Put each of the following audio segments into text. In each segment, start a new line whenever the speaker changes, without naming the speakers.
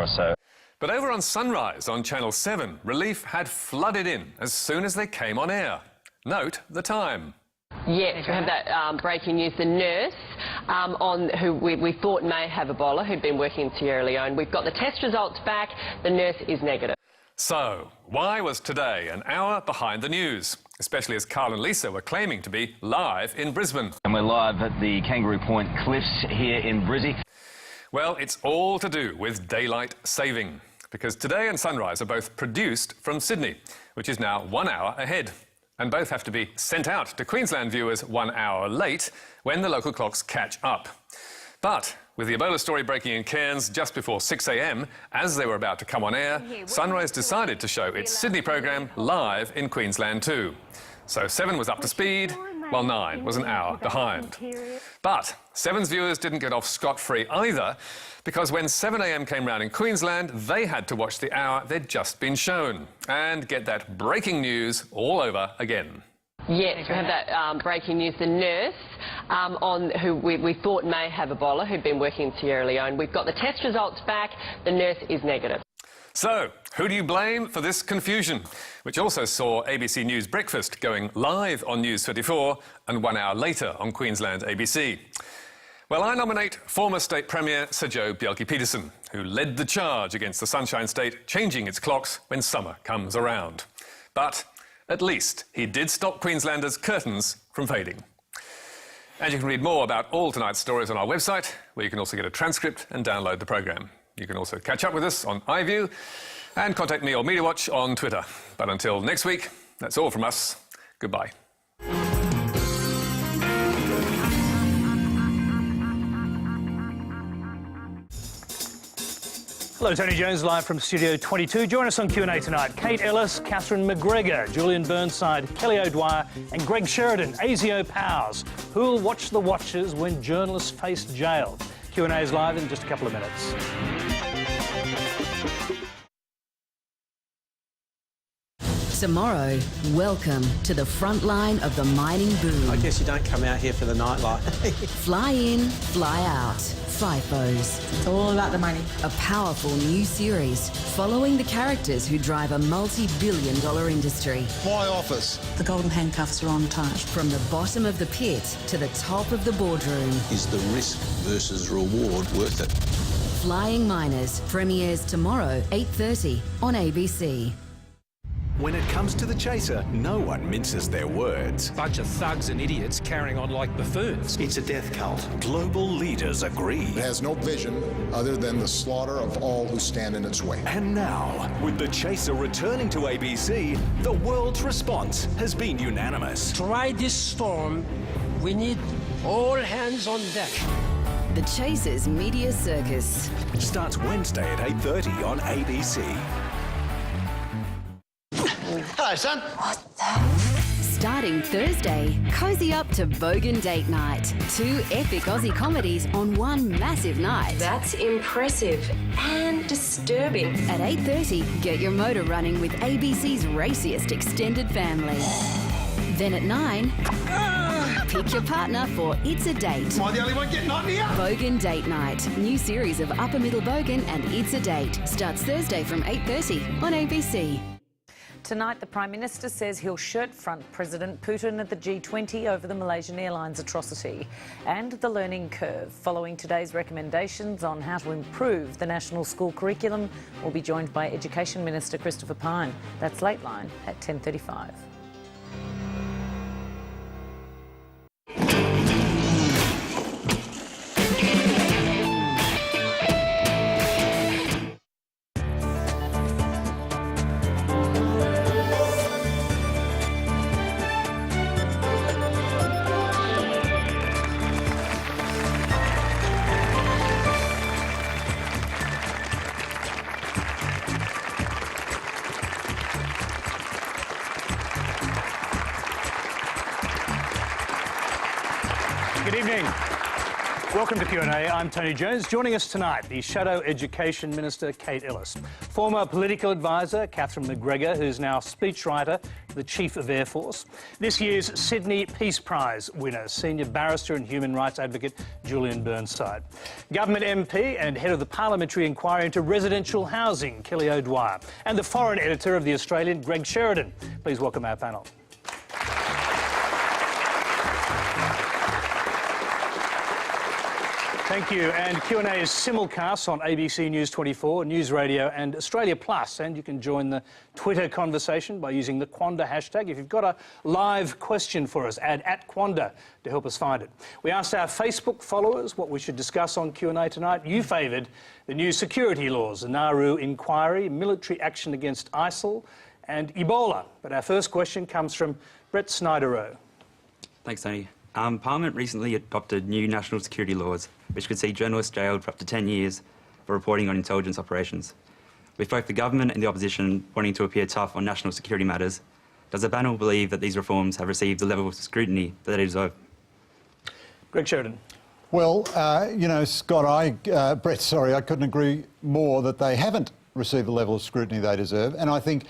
hour or so.
But over on Sunrise on Channel 7, relief had flooded in as soon as they came on air. Note the time.
Yes, we have that breaking news. The nurse who we thought may have Ebola, who'd been working in Sierra Leone. We've got the test results back. The nurse is negative.
So, why was today an hour behind the news? Especially as Carl and Lisa were claiming to be live in Brisbane.
And we're live at the Kangaroo Point Cliffs here in Brizzy.
Well, it's all to do with daylight saving, because Today and Sunrise are both produced from Sydney, which is now 1 hour ahead. And both have to be sent out to Queensland viewers 1 hour late when the local clocks catch up. But with the Ebola story breaking in Cairns just before 6 a.m, as they were about to come on air, Sunrise decided to show its Sydney program live in Queensland too. So 7 was up to speed, while 9 was an hour behind. But 7's viewers didn't get off scot-free either, because when 7 a.m. came round in Queensland, they had to watch the hour they'd just been shown and get that breaking news all over again.
Yes, we have that breaking news. The nurse who we thought may have Ebola, who'd been working in Sierra Leone. We've got the test results back. The nurse is negative.
So, who do you blame for this confusion, which also saw ABC News Breakfast going live on News 34 and 1 hour later on Queensland ABC? Well, I nominate former State Premier Sir Joh Bjelke-Petersen, who led the charge against the Sunshine State changing its clocks when summer comes around. But at least he did stop Queenslanders' curtains from fading. And you can read more about all tonight's stories on our website, where you can also get a transcript and download the programme. You can also catch up with us on iView and contact me or MediaWatch on Twitter. But until next week, that's all from us. Goodbye.
Hello, Tony Jones, live from Studio 22. Join us on Q&A tonight. Kate Ellis, Catherine McGregor, Julian Burnside, Kelly O'Dwyer and Greg Sheridan, ASIO Powers. Who'll watch the watchers when journalists face jail? Q&A is live in just a couple of minutes.
Tomorrow, welcome to the front line of the mining boom.
I guess you don't come out here for the nightlife.
Fly in, fly out. FIFOs.
It's all about the money.
A powerful new series following the characters who drive a multi-billion-dollar industry.
My office.
The golden handcuffs are on tight.
From the bottom of the pit to the top of the boardroom.
Is the risk versus reward worth it?
Flying Miners premieres tomorrow, 8:30 on ABC.
When it comes to The Chaser, no one minces their words.
Bunch of thugs and idiots carrying on like buffoons.
It's a death cult. Global leaders agree.
It has no vision other than the slaughter of all who stand in its way.
And now, with The Chaser returning to ABC, the world's response has been unanimous.
Try this storm. We need all hands on deck.
The Chaser's Media Circus.
Starts Wednesday at 8:30 on ABC.
Hello, son.
What the?
Starting Thursday, cozy up to Bogan Date Night. 2 epic Aussie comedies on one massive night.
That's impressive and disturbing.
At 8:30, get your motor running with ABC's raciest extended family. Then at 9, pick your partner for It's a Date.
Am I the only one getting on here?
Bogan Date Night. New series of Upper Middle Bogan and It's a Date. Starts Thursday from 8:30 on ABC.
Tonight, the Prime Minister says he'll shirt front President Putin at the G20 over the Malaysian Airlines atrocity and the learning curve. Following today's recommendations on how to improve the national school curriculum, we'll be joined by Education Minister Christopher Pyne. That's Lateline at 10:35.
Good evening. Welcome to Q&A. I'm Tony Jones. Joining us tonight, the Shadow Education Minister, Kate Ellis. Former political advisor, Catherine McGregor, who's now speechwriter to the Chief of Air Force. This year's Sydney Peace Prize winner, senior barrister and human rights advocate, Julian Burnside. Government MP and head of the Parliamentary Inquiry into Residential Housing, Kelly O'Dwyer. And the foreign editor of The Australian, Greg Sheridan. Please welcome our panel. Thank you. And Q&A is simulcast on ABC News 24, News Radio and Australia Plus. And you can join the Twitter conversation by using the Quanda hashtag. If you've got a live question for us, add @Quanda to help us find it. We asked our Facebook followers what we should discuss on Q&A tonight. You favoured the new security laws, the Nauru inquiry, military action against ISIL and Ebola. But our first question comes from Brett Snyder-Rowe.
Thanks, Tony. Parliament recently adopted new national security laws which could see journalists jailed for up to 10 years for reporting on intelligence operations. With both the government and the opposition wanting to appear tough on national security matters, does the panel believe that these reforms have received the level of scrutiny that they deserve?
Greg Sheridan.
Well, you know, Scott, Brett, I couldn't agree more that they haven't received the level of scrutiny they deserve. And I think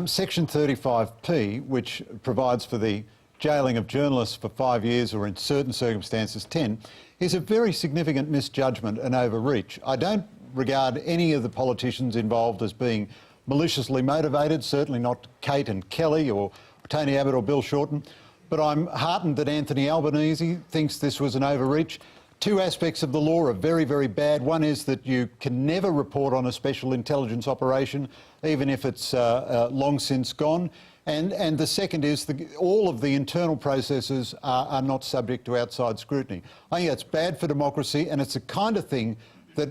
Section 35P, which provides for the jailing of journalists for 5 years or in certain circumstances 10, is a very significant misjudgment and overreach. I don't regard any of the politicians involved as being maliciously motivated, certainly not Kate and Kelly or Tony Abbott or Bill Shorten, but I'm heartened that Anthony Albanese thinks this was an overreach. Two aspects of the law are very, very bad. One is that you can never report on a special intelligence operation, even if it's long since gone. And the second is all of the internal processes are not subject to outside scrutiny. I think that's bad for democracy, and it's the kind of thing that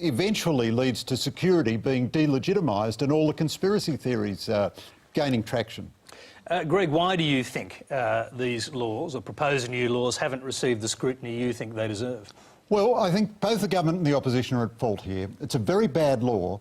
eventually leads to security being delegitimised and all the conspiracy theories gaining traction.
Greg, why do you think these laws, or proposed new laws, haven't received the scrutiny you think they deserve?
Well, I think both the government and the opposition are at fault here. It's a very bad law.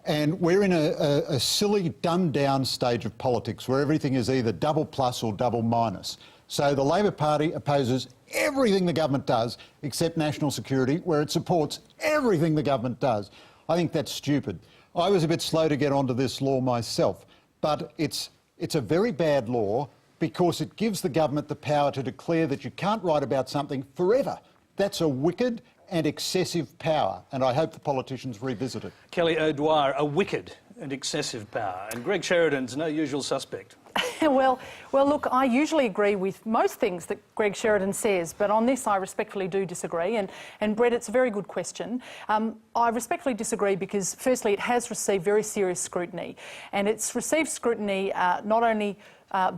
And we're in a silly, dumbed-down stage of politics where everything is either double plus or double minus. So the Labor Party opposes everything the government does except national security, where it supports everything the government does. I think that's stupid. I was a bit slow to get onto this law myself, but it's a very bad law because it gives the government the power to declare that you can't write about something forever. That's a wicked and excessive power, and I hope the politicians revisit it.
Kelly O'Dwyer, a wicked and excessive power, and Greg Sheridan's no usual suspect.
Well, look, I usually agree with most things that Greg Sheridan says, but on this I respectfully do disagree. And Brett, it's a very good question. I respectfully disagree because, firstly, it has received very serious scrutiny, and it's received scrutiny not only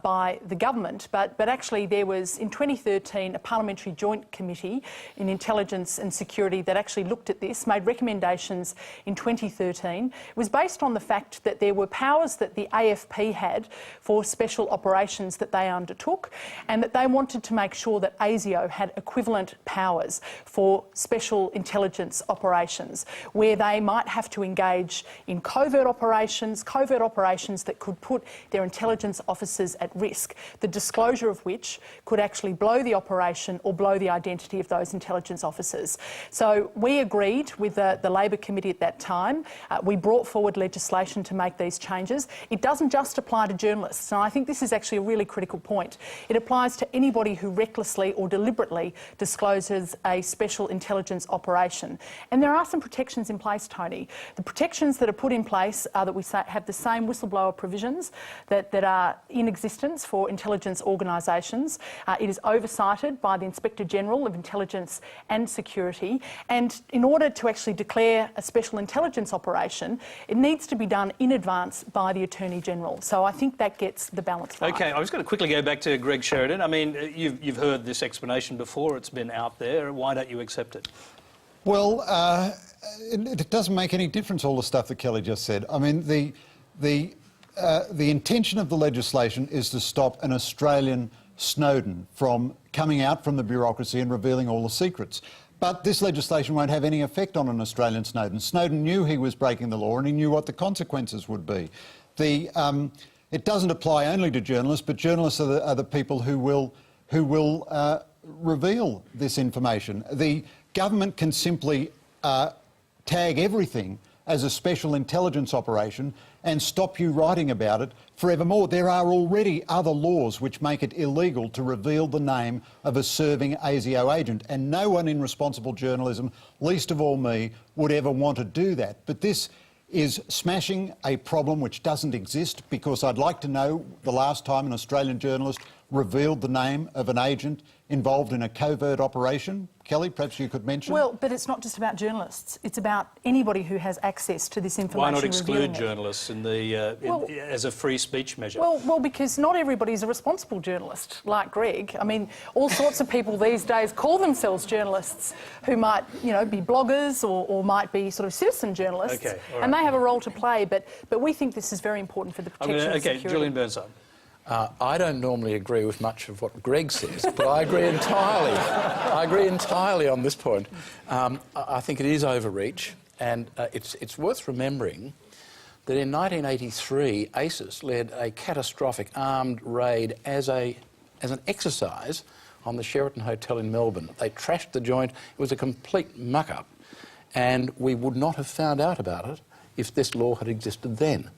by the government, but actually there was, in 2013, a parliamentary joint committee in intelligence and security that actually looked at this, made recommendations in 2013. It was based on the fact that there were powers that the AFP had for special operations that they undertook, and that they wanted to make sure that ASIO had equivalent powers for special intelligence operations, where they might have to engage in covert operations that could put their intelligence officers at risk, the disclosure of which could actually blow the operation or blow the identity of those intelligence officers. So we agreed with the Labor Committee at that time. We brought forward legislation to make these changes. It doesn't just apply to journalists, and I think this is actually a really critical point. It applies to anybody who recklessly or deliberately discloses a special intelligence operation. And there are some protections in place, Tony. The protections that are put in place are that we have the same whistleblower provisions that are in existence for intelligence organisations. It is oversighted by the Inspector General of Intelligence and Security, and in order to actually declare a special intelligence operation, it needs to be done in advance by the Attorney General. So I think that gets the balance right.
OK, I was going to quickly go back to Greg Sheridan. I mean, you've heard this explanation before. It's been out there. Why don't you accept it?
Well, it doesn't make any difference, all the stuff that Kelly just said. I mean, the intention of the legislation is to stop an Australian Snowden from coming out from the bureaucracy and revealing all the secrets. But this legislation won't have any effect on an Australian Snowden. Snowden knew he was breaking the law and he knew what the consequences would be. It doesn't apply only to journalists, but journalists are the people who will reveal this information. The government can simply tag everything as a special intelligence operation and stop you writing about it forevermore. There are already other laws which make it illegal to reveal the name of a serving ASIO agent, and no one in responsible journalism, least of all me, would ever want to do that. But this is smashing a problem which doesn't exist, because I'd like to know the last time an Australian journalist revealed the name of an agent involved in a covert operation. Kelly, perhaps you could mention.
Well, but it's not just about journalists. It's about anybody who has access to this information.
Why not exclude journalists in the, as a free speech measure?
Well, because not everybody's a responsible journalist, like Greg. I mean, all sorts of people these days call themselves journalists who might, you know, be bloggers or might be sort of citizen journalists.
Okay, all right.
And they have a role to play, but we think this is very important for the protection of security.
Julian Burnside.
I don't normally agree with much of what Greg says, but I agree entirely. I agree entirely on this point. I think it is overreach, and it's worth remembering that in 1983, ASIS led a catastrophic armed raid as an exercise on the Sheraton Hotel in Melbourne. They trashed the joint. It was a complete muck-up, and we would not have found out about it if this law had existed then.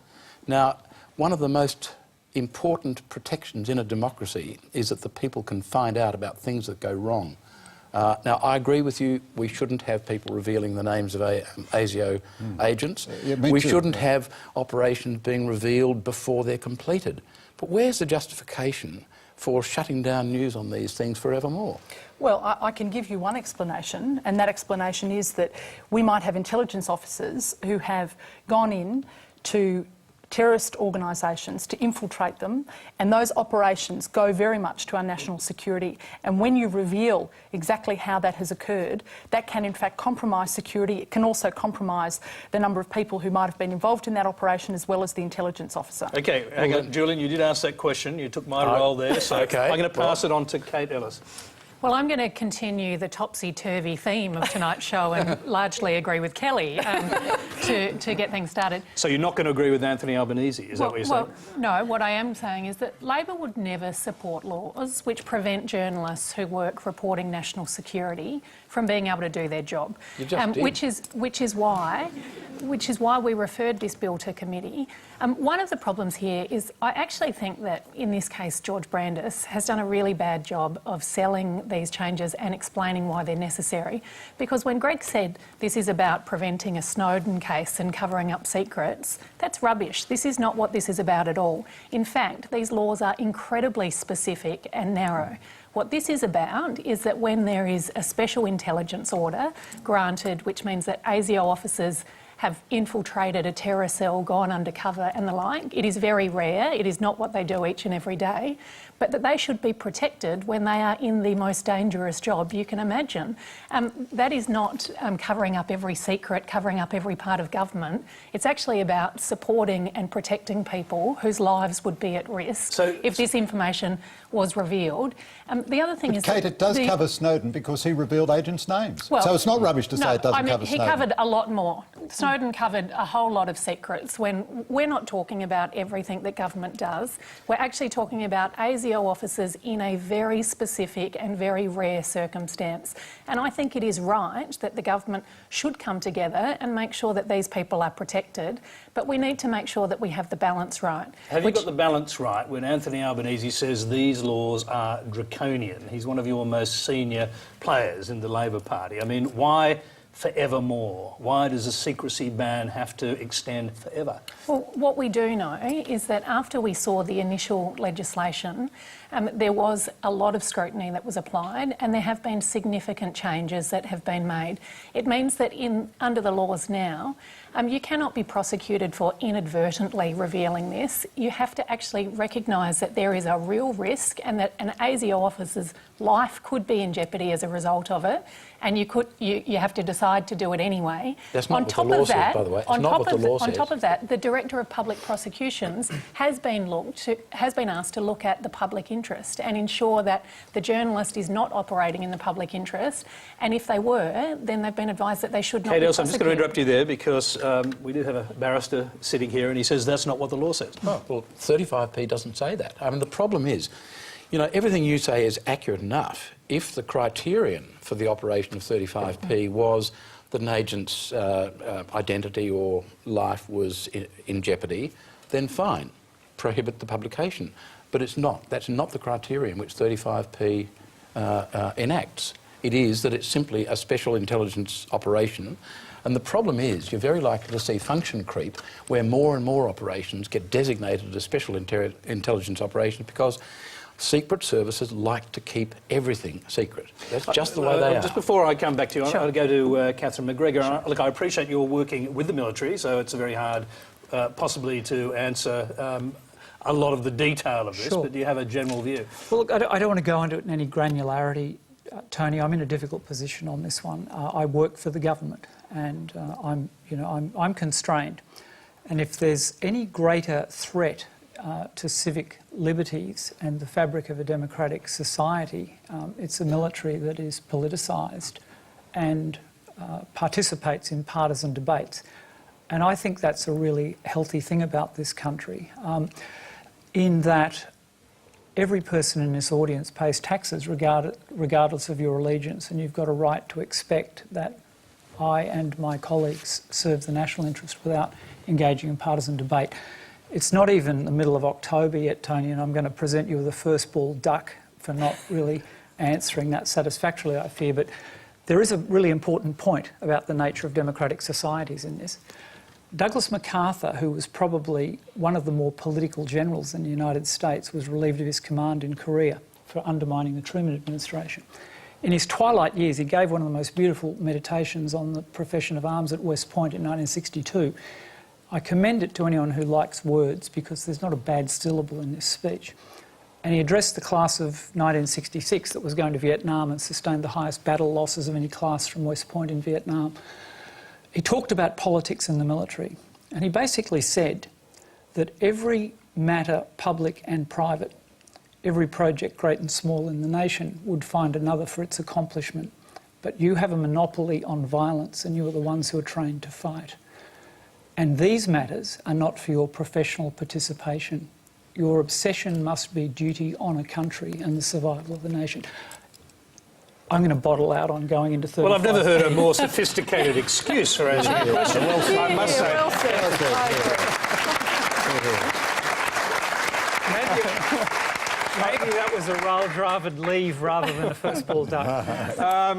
Now, one of the most important protections in a democracy is that the people can find out about things that go wrong. Now, I agree with you, we shouldn't have people revealing the names of ASIO agents.
Yeah,
we shouldn't have operations being revealed before they're completed. But where's the justification for shutting down news on these things forevermore?
Well, I can give you one explanation, and that explanation is that we might have intelligence officers who have gone in to terrorist organisations to infiltrate them, and those operations go very much to our national security. And when you reveal exactly how that has occurred, that can in fact compromise security. It can also compromise the number of people who might have been involved in that operation, as well as the intelligence officer.
OK, hang on, Julian, you did ask that question. You took my role there, so I'm going to pass it on to Kate Ellis.
Well, I'm going to continue the topsy-turvy theme of tonight's show and largely agree with Kelly to get things started.
So you're not going to agree with Anthony Albanese, is that what you're saying?
Well, no, what I am saying is that Labor would never support laws which prevent journalists who work reporting national security from being able to do their job.
You just did.
Which is why we referred this bill to committee. One of the problems here is I actually think that in this case George Brandis has done a really bad job of selling these changes and explaining why they're necessary. Because when Greg said this is about preventing a Snowden case and covering up secrets, that's rubbish. This is not what this is about at all. In fact, these laws are incredibly specific and narrow. What this is about is that when there is a special intelligence order granted, which means that ASIO officers have infiltrated a terror cell, gone undercover and the like. It is very rare. It is not what they do each and every day, but that they should be protected when they are in the most dangerous job you can imagine. That is not covering up every secret, covering up every part of government. It's actually about supporting and protecting people whose lives would be at risk if this information was revealed. The other thing is,
Kate, it does cover Snowden because he revealed agents' names.
Well,
so it's not rubbish to say it doesn't cover Snowden.
He covered a lot more. Snowden covered a whole lot of secrets. When we're not talking about everything that government does, we're actually talking about ASIO officers in a very specific and very rare circumstance. And I think it is right that the government should come together and make sure that these people are protected, but we need to make sure that we have the balance right.
Have you got the balance right when Anthony Albanese says these laws are draconian? He's one of your most senior players in the Labor Party. I mean, why forevermore? Why does a secrecy ban have to extend forever?
Well, what we do know is that after we saw the initial legislation, there was a lot of scrutiny that was applied, and there have been significant changes that have been made. It means that under the laws now, you cannot be prosecuted for inadvertently revealing this. You have to actually recognise that there is a real risk and that an ASIO officer's life could be in jeopardy as a result of it, and you have to decide to do it anyway.
That's not what the law says, by the way. It's not what the law says.
On top of that, the Director of Public Prosecutions has been asked to look at the public interest and ensure that the journalist is not operating in the public interest, and if they were, then they've been advised that they should not be prosecuted.
I'm just going to interrupt you there because we do have a barrister sitting here and he says that's not what the law says.
Oh, well, 35p doesn't say that. I mean, the problem is, You know, everything you say is accurate enough if the criterion for the operation of 35P was that an agent's identity or life was in jeopardy, then fine, prohibit the publication. But it's not. That's not the criterion which 35P enacts. It is that it's simply a special intelligence operation. And the problem is you're very likely to see function creep where more and more operations get designated as special intelligence operations because secret services like to keep everything secret. That's just the way they are.
Just before I come back to you, I'll go to Catherine McGregor. Look, I appreciate you're working with the military, so it's very hard possibly to answer a lot of the detail of this, but do you have a general view?
Well, look, I don't want to go into it in any granularity, Tony. I'm in a difficult position on this one. I work for the government, and I'm constrained. And if there's any greater threat to civic liberties and the fabric of a democratic society, it's a military that is politicised and participates in partisan debates. And I think that's a really healthy thing about this country, in that every person in this audience pays taxes regardless of your allegiance, and you've got a right to expect that I and my colleagues serve the national interest without engaging in partisan debate. It's not even the middle of October yet, Tony, and I'm going to present you with a first ball duck for not really answering that satisfactorily, I fear. But there is a really important point about the nature of democratic societies in this. Douglas MacArthur, who was probably one of the more political generals in the United States, was relieved of his command in Korea for undermining the Truman administration. In his twilight years, he gave one of the most beautiful meditations on the profession of arms at West Point in 1962. I commend it to anyone who likes words because there's not a bad syllable in this speech. And he addressed the class of 1966 that was going to Vietnam and sustained the highest battle losses of any class from West Point in Vietnam. He talked about politics in the military, and he basically said that every matter, public and private, every project, great and small, in the nation would find another for its accomplishment. But you have a monopoly on violence, and you are the ones who are trained to fight. And these matters are not for your professional participation. Your obsession must be duty, honour, country and the survival of the nation. I'm going to bottle out on going into 35.
Well, I've never heard a more sophisticated excuse for answering the question. I must say.
Well
Maybe that was a rather leave rather than a first ball duck.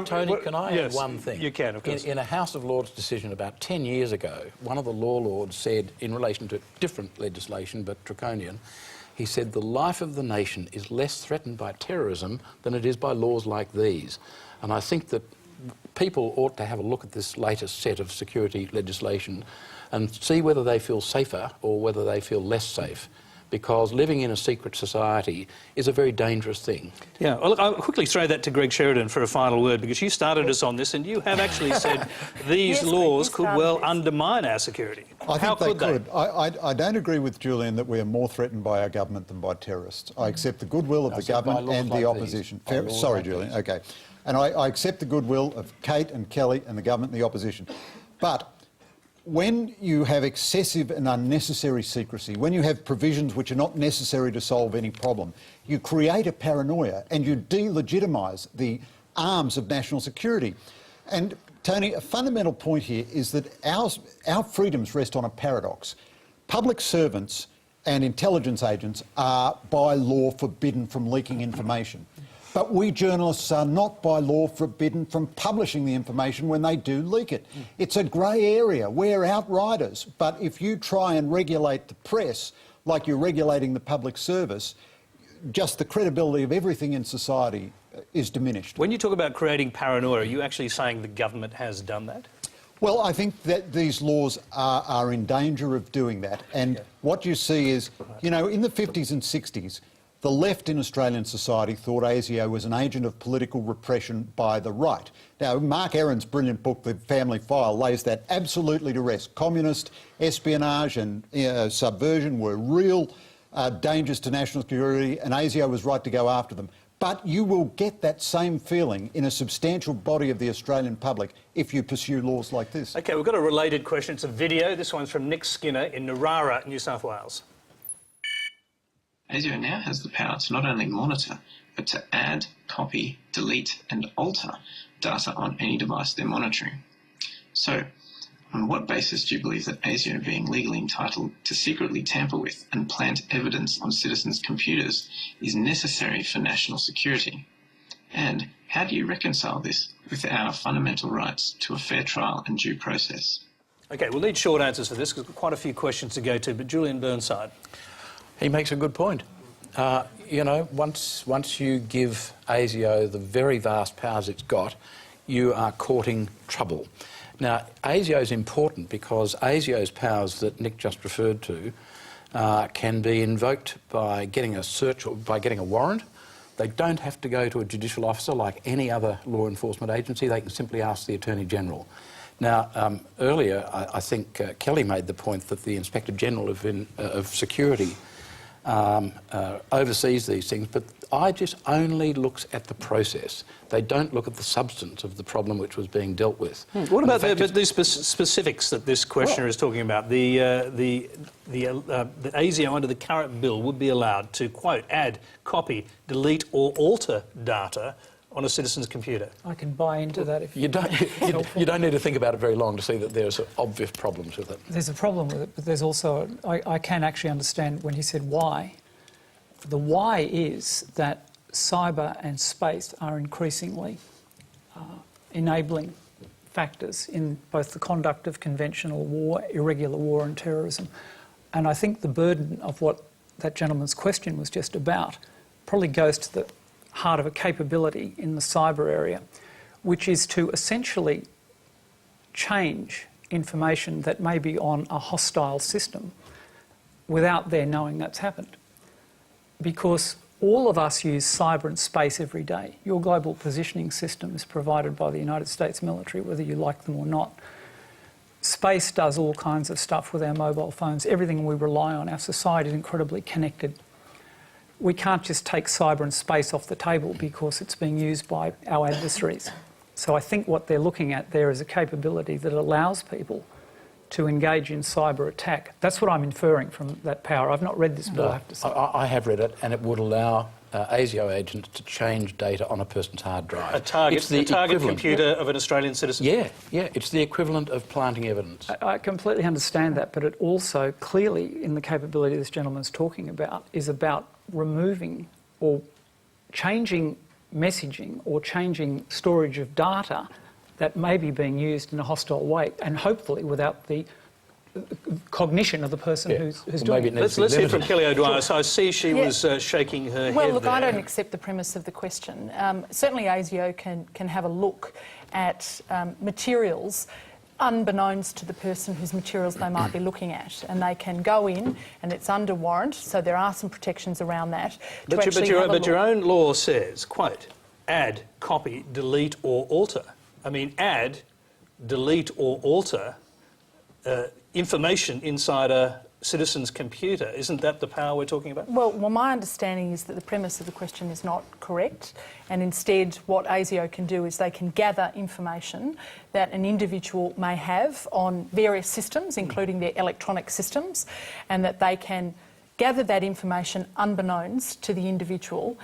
Tony, can I add one thing?
You can, of course.
In a House of Lords decision about 10 years ago, one of the law lords said, in relation to different legislation but draconian, he said the life of the nation is less threatened by terrorism than it is by laws like these. And I think that people ought to have a look at this latest set of security legislation and see whether they feel safer or whether they feel less safe. Because living in a secret society is a very dangerous thing.
Yeah, well, look, I'll quickly throw that to Greg Sheridan for a final word, because you started us on this and you have actually said these laws could well undermine our security.
I think they could. I don't agree with Julian that we are more threatened by our government than by terrorists. I accept the goodwill of the government and the opposition. Sorry, Julian, OK. And I accept the goodwill of Kate and Kelly and the government and the opposition. But when you have excessive and unnecessary secrecy, when you have provisions which are not necessary to solve any problem, you create a paranoia and you delegitimise the arms of national security. And, Tony, a fundamental point here is that our freedoms rest on a paradox. Public servants and intelligence agents are, by law, forbidden from leaking information. But we journalists are not by law forbidden from publishing the information when they do leak it. It's a grey area. We're outriders. But if you try and regulate the press like you're regulating the public service, just the credibility of everything in society is diminished.
When you talk about creating paranoia, are you actually saying the government has done that?
Well, I think that these laws are in danger of doing that. And what you see is, you know, in the 50s and 60s, the left in Australian society thought ASIO was an agent of political repression by the right. Now, Mark Aaron's brilliant book, The Family File, lays that absolutely to rest. Communist espionage and subversion were real dangers to national security, and ASIO was right to go after them. But you will get that same feeling in a substantial body of the Australian public if you pursue laws like this.
OK, we've got a related question. It's a video. This one's from Nick Skinner in Narara, New South Wales.
ASIO now has the power to not only monitor, but to add, copy, delete, and alter data on any device they're monitoring. So, on what basis do you believe that ASIO being legally entitled to secretly tamper with and plant evidence on citizens' computers is necessary for national security? And how do you reconcile this with our fundamental rights to a fair trial and due process?
OK, we'll need short answers for this because we've got quite a few questions to go to, but Julian Burnside.
He makes a good point. You know, once you give ASIO the very vast powers it's got, you are courting trouble. Now, ASIO is important because ASIO's powers that Nick just referred to can be invoked by getting a search or by getting a warrant. They don't have to go to a judicial officer like any other law enforcement agency. They can simply ask the Attorney-General. Now, earlier, I think Kelly made the point that the Inspector General of Security oversees these things, but IGES only looks at the process. They don't look at the substance of the problem which was being dealt with.
What about the specifics that this questioner is talking about? The ASIO under the current bill would be allowed to, quote, add, copy, delete or alter data on a citizen's computer.
I can buy into that if
you don't. You don't need to think about it very long to see that there's obvious problems with it.
There's a problem with it, but there's also I can actually understand when he said why. The why is that cyber and space are increasingly enabling factors in both the conduct of conventional war, irregular war and terrorism. And I think the burden of what that gentleman's question was just about probably goes to the heart of a capability in the cyber area, which is to essentially change information that may be on a hostile system without their knowing that's happened. Because all of us use cyber and space every day. Your global positioning system is provided by the United States military, whether you like them or not. Space does all kinds of stuff with our mobile phones. Everything we rely on, our society is incredibly connected. We can't just take cyber and space off the table because it's being used by our adversaries. So I think what they're looking at there is a capability that allows people to engage in cyber attack. That's what I'm inferring from that power. I've not read this bill, I have to say.
I have read it, and it would allow ASIO agents to change data on a person's hard drive.
A target computer of an Australian citizen?
Yeah, it's the equivalent of planting evidence.
I completely understand that, but it also clearly, in the capability this gentleman's talking about, is about removing or changing messaging or changing storage of data that may be being used in a hostile way, and hopefully without the cognition of the person who's doing it.
Let's hear from Kelly O'Dwyer. So I see she was shaking her head.
Well, look,
there.
I don't accept the premise of the question. Certainly ASIO can have a look at materials unbeknownst to the person whose materials they might be looking at, and they can go in, and it's under warrant, so there are some protections around that.
But your own law says, quote, add, copy, delete or alter. I mean, add, delete or alter information inside a citizen's computer. Isn't that the power we're talking about?
Well, my understanding is that the premise of the question is not correct, and instead what ASIO can do is they can gather information that an individual may have on various systems, including their electronic systems, and that they can gather that information unbeknownst to the individual.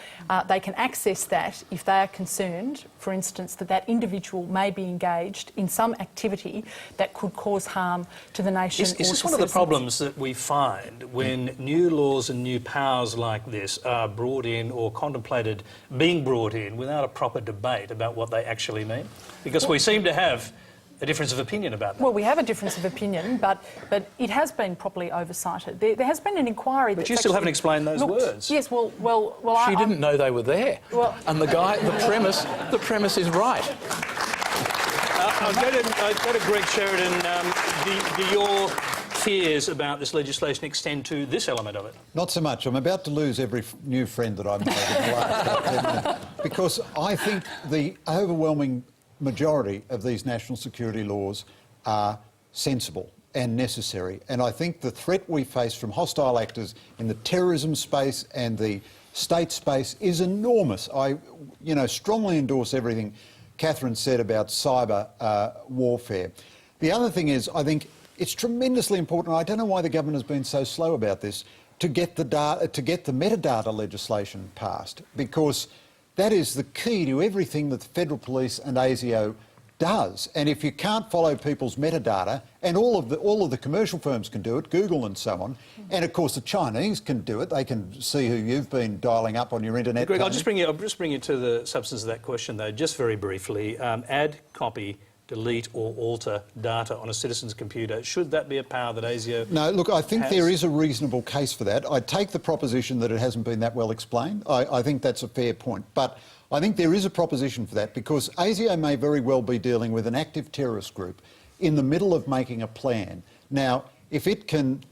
They can access that if they are concerned, for instance, that that individual may be engaged in some activity that could cause harm to the nation or to
Is this one of the problems that we find when new laws and new powers like this are brought in or contemplated being brought in without a proper debate about what they actually mean? Because we seem to have a difference of opinion about that.
Well, we have a difference of opinion, but it has been properly oversighted. There has been an inquiry.
But you still haven't explained those words.
Yes, well,
she didn't know they were there. Well, and the premise is right.
I'll go to Greg Sheridan. Do your fears about this legislation extend to this element of it?
Not so much. I'm about to lose every new friend that I've made in the last 10 minutes, because I think the overwhelming majority of these national security laws are sensible and necessary. And I think the threat we face from hostile actors in the terrorism space and the state space is enormous. I, strongly endorse everything Catherine said about cyber warfare. The other thing is, I think it's tremendously important, I don't know why the government has been so slow about this, to get the metadata legislation passed, because that is the key to everything that the Federal Police and ASIO does. And if you can't follow people's metadata, and all of the commercial firms can do it, Google and so on, and of course the Chinese can do it. They can see who you've been dialing up on your internet.
Greg, I'll just bring you to the substance of that question, though, just very briefly. Add, copy, delete or alter data on a citizen's computer. Should that be a power that ASIO
No, look, I think
has?
there is a reasonable case for that. I take the proposition that it hasn't been that well explained. I think that's a fair point. But I think there is a proposition for that, because ASIO may very well be dealing with an active terrorist group in the middle of making a plan. Now, if it can,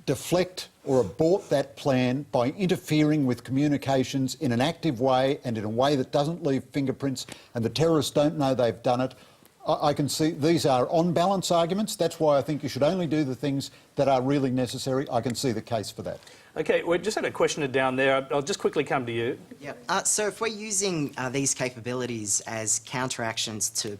deflect or abort that plan by interfering with communications in an active way and in a way that doesn't leave fingerprints and the terrorists don't know they've done it, I can see these are on-balance arguments. That's why I think you should only do the things that are really necessary. I can see the case for that.
OK, we just had a questioner down there. I'll just quickly come to you.
Yeah. So if we're using these capabilities as counteractions to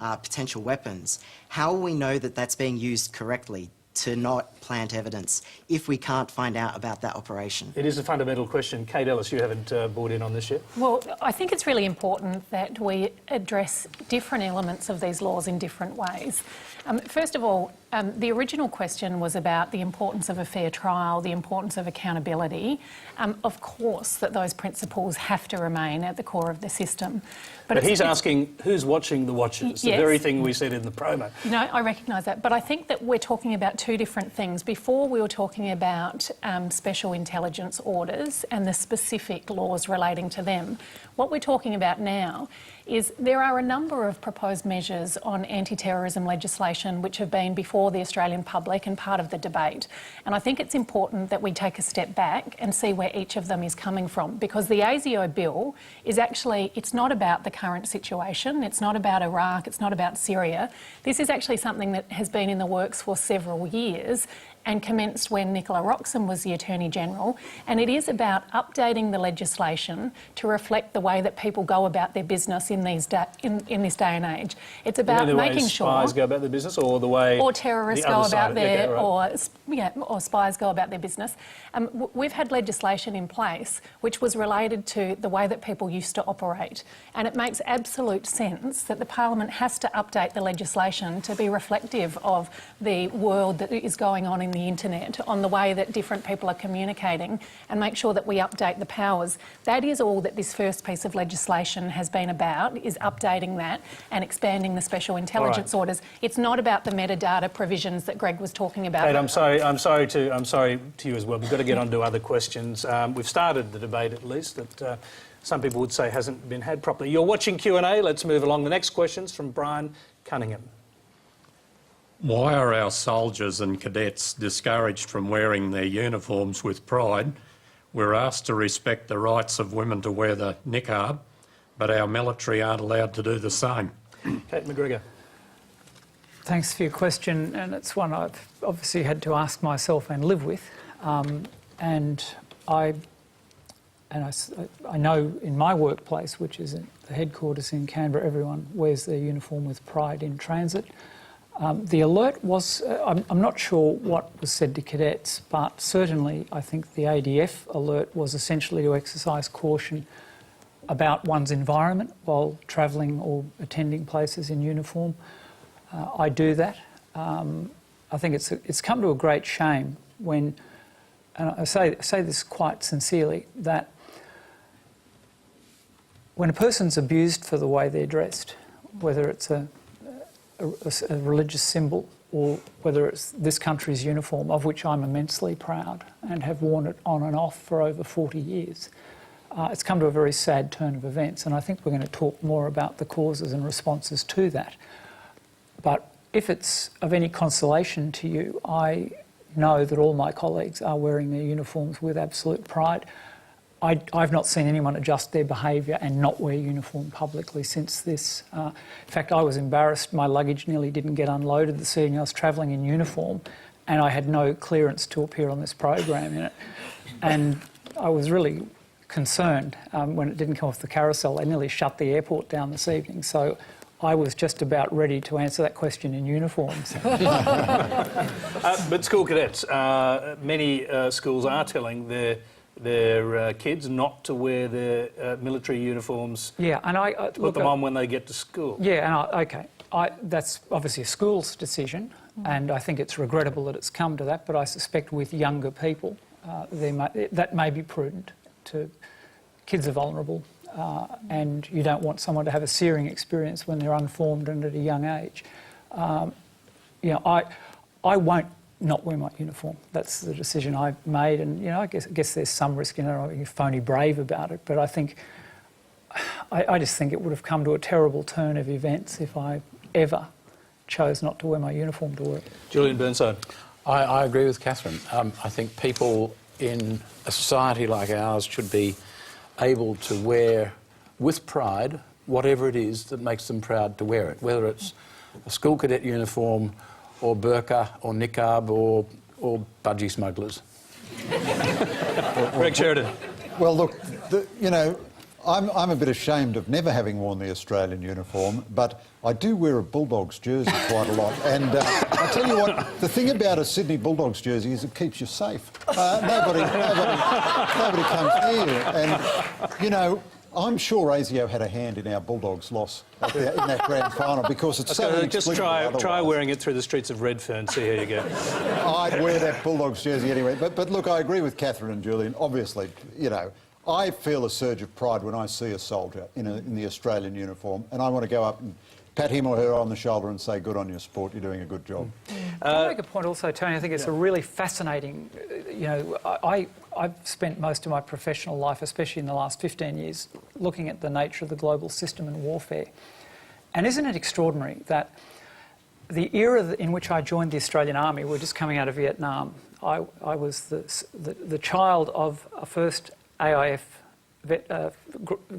potential weapons, how will we know that that's being used correctly to not plant evidence if we can't find out about that operation?
It is a fundamental question. Kate Ellis, you haven't brought in on this yet.
Well, I think it's really important that we address different elements of these laws in different ways. First of all, the original question was about the importance of a fair trial, the importance of accountability. Of course that those principles have to remain at the core of the system.
But he's asking who's watching the watchers,
yes.
The very thing we said in the promo.
No, I recognise that. But I think that we're talking about two different things. Before we were talking about special intelligence orders and the specific laws relating to them. What we're talking about now is there are a number of proposed measures on anti-terrorism legislation which have been before the Australian public and part of the debate. And I think it's important that we take a step back and see where each of them is coming from, because the ASIO bill is actually, it's not about the current situation, it's not about Iraq, it's not about Syria. This is actually something that has been in the works for several years and commenced when Nicola Roxon was the Attorney-General, and it is about updating the legislation to reflect the way that people go about their business in this day and age. It's about making sure...
the way spies go about their business, or the way...
Or terrorists go about their... or spies go about their business. We've had legislation in place which was related to the way that people used to operate, and it makes absolute sense that the Parliament has to update the legislation to be reflective of the world that is going on in the internet, on the way that different people are communicating, and make sure that we update the powers. That is all that this first piece of legislation has been about, is updating that and expanding the special intelligence orders. It's not about the metadata provisions that Greg was talking about.
Kate, I'm sorry to you as well. We've got to get on to other questions. We've started the debate, at least, that some people would say hasn't been had properly. You're watching Q&A. Let's move along. The next question's from Brian Cunningham.
Why are our soldiers and cadets discouraged from wearing their uniforms with pride? We're asked to respect the rights of women to wear the niqab, but our military aren't allowed to do the same.
Kate McGregor.
Thanks for your question, and it's one I've obviously had to ask myself and live with. And I know in my workplace, which is at the headquarters in Canberra, everyone wears their uniform with pride in transit. The alert was, I'm not sure what was said to cadets, but certainly I think the ADF alert was essentially to exercise caution about one's environment while travelling or attending places in uniform. I do that. I think it's come to a great shame when, and I say this quite sincerely, that when a person's abused for the way they're dressed, whether it's a religious symbol or whether it's this country's uniform, of which I'm immensely proud and have worn it on and off for over 40 years, it's come to a very sad turn of events, and I think we're going to talk more about the causes and responses to that. But if it's of any consolation to you, I know that all my colleagues are wearing their uniforms with absolute pride. I've not seen anyone adjust their behaviour and not wear uniform publicly since this. In fact, I was embarrassed. My luggage nearly didn't get unloaded this evening. I was travelling in uniform and I had no clearance to appear on this program in it. And I was really concerned when it didn't come off the carousel. They nearly shut the airport down this evening. So I was just about ready to answer that question in uniform. So.
But school cadets, many schools are telling their kids not to wear their military uniforms.
Yeah, and
put them on when they get to school.
Yeah, and that's obviously a school's decision, and I think it's regrettable that it's come to that. But I suspect with younger people, that may be prudent. Kids are vulnerable, and you don't want someone to have a searing experience when they're unformed and at a young age. I won't not wear my uniform. That's the decision I've made, and I guess there's some risk in it. You're phony brave about it, but I think I just think it would have come to a terrible turn of events if I ever chose not to wear my uniform to work.
Julian Burnside.
I agree with Catherine. I think people in a society like ours should be able to wear with pride whatever it is that makes them proud to wear it, whether it's a school cadet uniform or burqa or niqab or budgie smugglers.
Greg Sheridan.
Well, look, I'm a bit ashamed of never having worn the Australian uniform, but I do wear a Bulldogs jersey quite a lot. And I tell you what, the thing about a Sydney Bulldogs jersey is it keeps you safe. Nobody comes near you. And, I'm sure ASIO had a hand in our Bulldogs' loss in that grand final because it's so inexplicable.
Just try wearing it through the streets of Redfern, see how you go.
I'd wear that Bulldogs jersey anyway. But look, I agree with Catherine and Julian. Obviously, I feel a surge of pride when I see a soldier in the Australian uniform, and I want to go up and pat him or her on the shoulder and say, good on your sport, you're doing a good job.
Can I make a point also, Tony? I think it's a really fascinating, I've spent most of my professional life, especially in the last 15 years, looking at the nature of the global system and warfare. And isn't it extraordinary that the era in which I joined the Australian Army, we're just coming out of Vietnam, I was the child of a first AIF,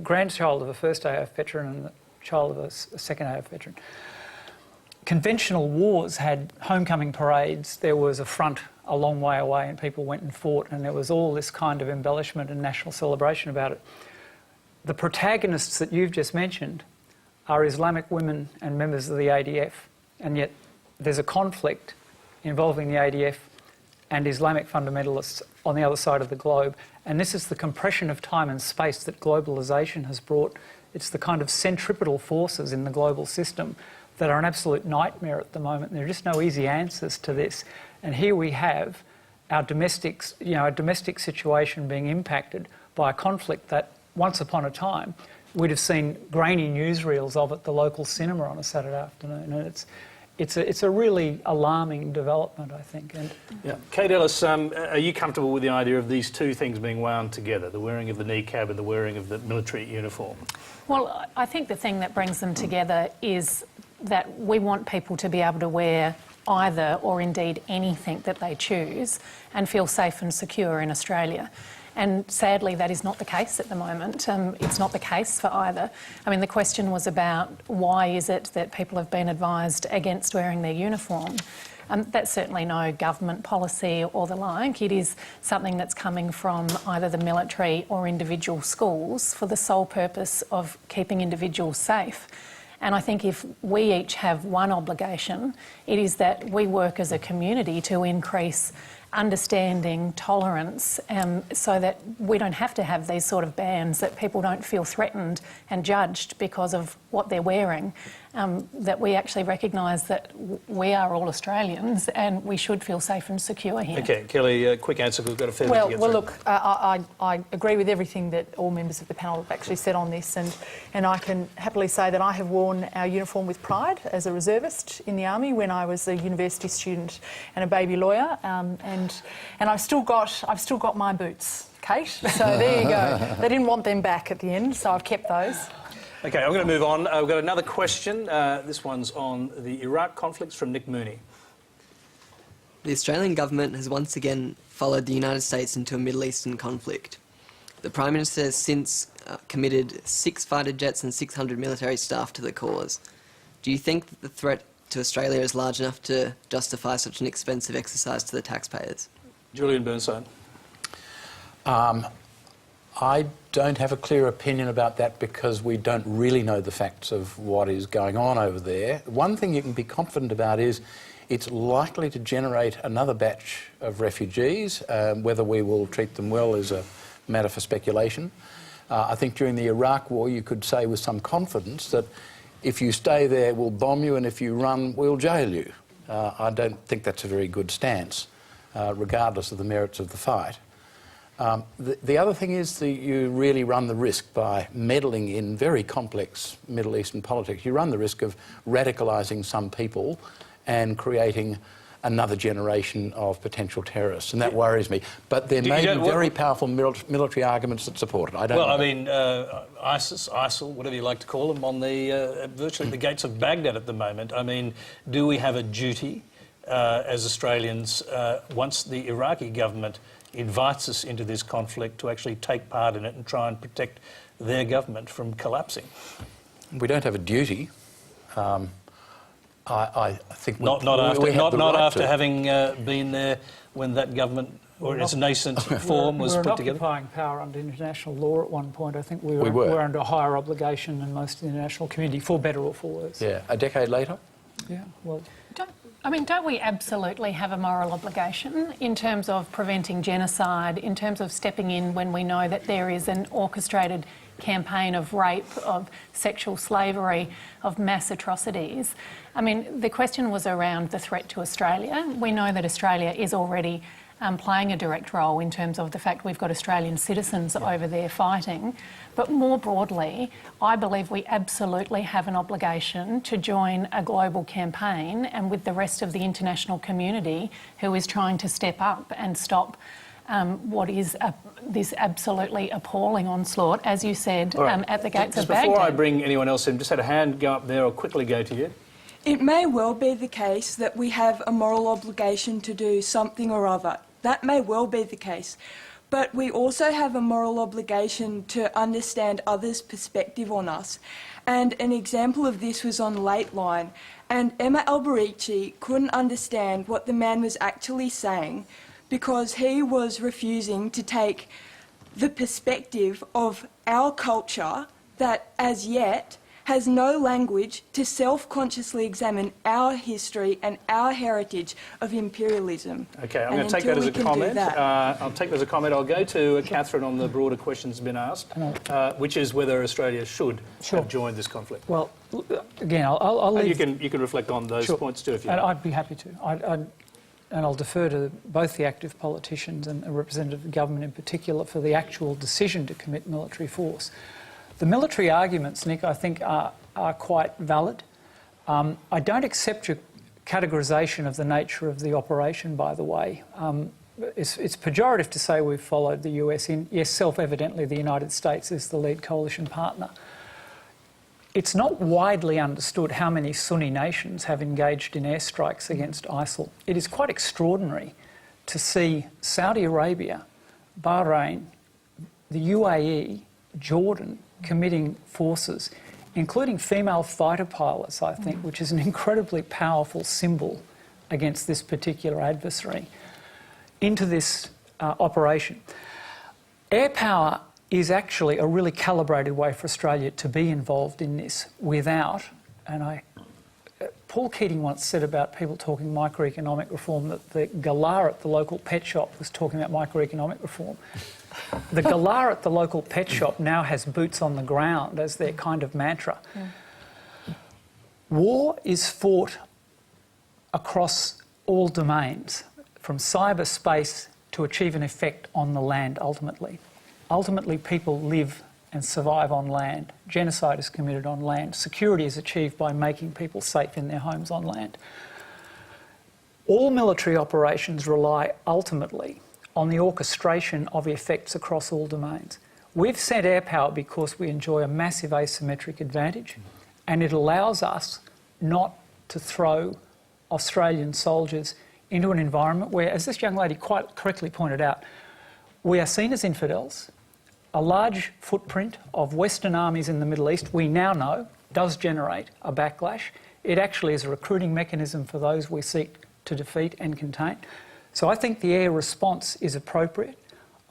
grandchild of a first AIF veteran and the child of a second AIF veteran. Conventional wars had homecoming parades. There was a front a long way away and people went and fought, and there was all this kind of embellishment and national celebration about it. The protagonists that you've just mentioned are Islamic women and members of the ADF, and yet there's a conflict involving the ADF and Islamic fundamentalists on the other side of the globe. And this is the compression of time and space that globalisation has brought. It's the kind of centripetal forces in the global system that are an absolute nightmare at the moment. There are just no easy answers to this. And here we have our domestic situation being impacted by a conflict that once upon a time we'd have seen grainy newsreels of at the local cinema on a Saturday afternoon. And it's a really alarming development, I think. And
Kate Ellis, are you comfortable with the idea of these two things being wound together, the wearing of the niqab and the wearing of the military uniform?
Well, I think the thing that brings them together is that we want people to be able to wear either or indeed anything that they choose and feel safe and secure in Australia. And sadly, that is not the case at the moment. It's not the case for either. I mean, the question was about why is it that people have been advised against wearing their uniform. That's certainly no government policy or the like. It is something that's coming from either the military or individual schools for the sole purpose of keeping individuals safe. And I think if we each have one obligation, it is that we work as a community to increase understanding, tolerance, so that we don't have to have these sort of bans, that people don't feel threatened and judged because of what they're wearing, that we actually recognise that we are all Australians and we should feel safe and secure here.
OK, Kelly, quick answer, we've got a fair bit to get through.
Look, I agree with everything that all members of the panel have actually said on this, and I can happily say that I have worn our uniform with pride as a reservist in the Army when I was a university student and a baby lawyer, and I've still got my boots, Kate. So there you go. They didn't want them back at the end, so I've kept those.
OK, I'm going to move on. We've got another question. This one's on the Iraq conflicts from Nick Mooney.
The Australian government has once again followed the United States into a Middle Eastern conflict. The Prime Minister has since committed 6 fighter jets and 600 military staff to the cause. Do you think that the threat to Australia is large enough to justify such an expensive exercise to the taxpayers?
Julian Burnside.
I don't have a clear opinion about that because we don't really know the facts of what is going on over there. One thing you can be confident about is It's likely to generate another batch of refugees. Whether we will treat them well is a matter for speculation. I think during the Iraq War you could say with some confidence that if you stay there we'll bomb you and if you run we'll jail you. I don't think that's a very good stance, regardless of the merits of the fight. The other thing is that you really run the risk by meddling in very complex Middle Eastern politics. You run the risk of radicalising some people and creating another generation of potential terrorists, and that worries me. But there may be very powerful military arguments that support it. I don't know.
I mean, ISIS, ISIL, whatever you like to call them, on the virtually the gates of Baghdad at the moment. I mean, do we have a duty as Australians, once the Iraqi government invites us into this conflict, to actually take part in it and try and protect their government from collapsing?
We don't have a duty. I think
not after having been there when that government, or its nascent form, was put together.
We were an occupying power under international law at one point. I think we were under a higher obligation than most of the international community, for better or for worse.
Yeah, a decade later.
Yeah, well.
Don't we absolutely have a moral obligation in terms of preventing genocide, in terms of stepping in when we know that there is an orchestrated campaign of rape, of sexual slavery, of mass atrocities? I mean, the question was around the threat to Australia. We know that Australia is already playing a direct role in terms of the fact we've got Australian citizens over there fighting. But more broadly, I believe we absolutely have an obligation to join a global campaign and with the rest of the international community who is trying to step up and stop what is this absolutely appalling onslaught, as you said, at the gates of Baghdad.
Before I bring anyone else in, just had a hand go up there. I'll quickly go to you.
It may well be the case that we have a moral obligation to do something or other. That may well be the case. But we also have a moral obligation to understand others' perspective on us. And an example of this was on Lateline. And Emma Alberici couldn't understand what the man was actually saying because he was refusing to take the perspective of our culture that, as yet, has no language to self-consciously examine our history and our heritage of imperialism.
OK, I'm going to take that as a comment. I'll take that as a comment. I'll go to Catherine on the broader questions been asked, which is whether Australia should have joined this conflict.
Well, again, I'll leave...
You can reflect on those points too, if you
like.
like.
I'd be happy to. And I'll defer to both the active politicians and a representative of the government in particular for the actual decision to commit military force. The military arguments, Nick, I think are quite valid. I don't accept your categorisation of the nature of the operation, by the way. It's pejorative to say we've followed the US in. Yes, self-evidently the United States is the lead coalition partner. It's not widely understood how many Sunni nations have engaged in airstrikes against ISIL. It is quite extraordinary to see Saudi Arabia, Bahrain, the UAE, Jordan committing forces, including female fighter pilots, I think, which is an incredibly powerful symbol against this particular adversary, into this operation. Air power is actually a really calibrated way for Australia to be involved in this without, and Paul Keating once said about people talking microeconomic reform that the galah at the local pet shop was talking about microeconomic reform. The galah at the local pet shop now has boots on the ground as their kind of mantra. War is fought across all domains, from cyberspace to achieve an effect on the land ultimately. Ultimately, people live and survive on land. Genocide is committed on land. Security is achieved by making people safe in their homes on land. All military operations rely ultimately on the orchestration of effects across all domains. We've sent air power because we enjoy a massive asymmetric advantage, and it allows us not to throw Australian soldiers into an environment where, as this young lady quite correctly pointed out, we are seen as infidels. A large footprint of Western armies in the Middle East, we now know, does generate a backlash. It actually is a recruiting mechanism for those we seek to defeat and contain. So I think the air response is appropriate.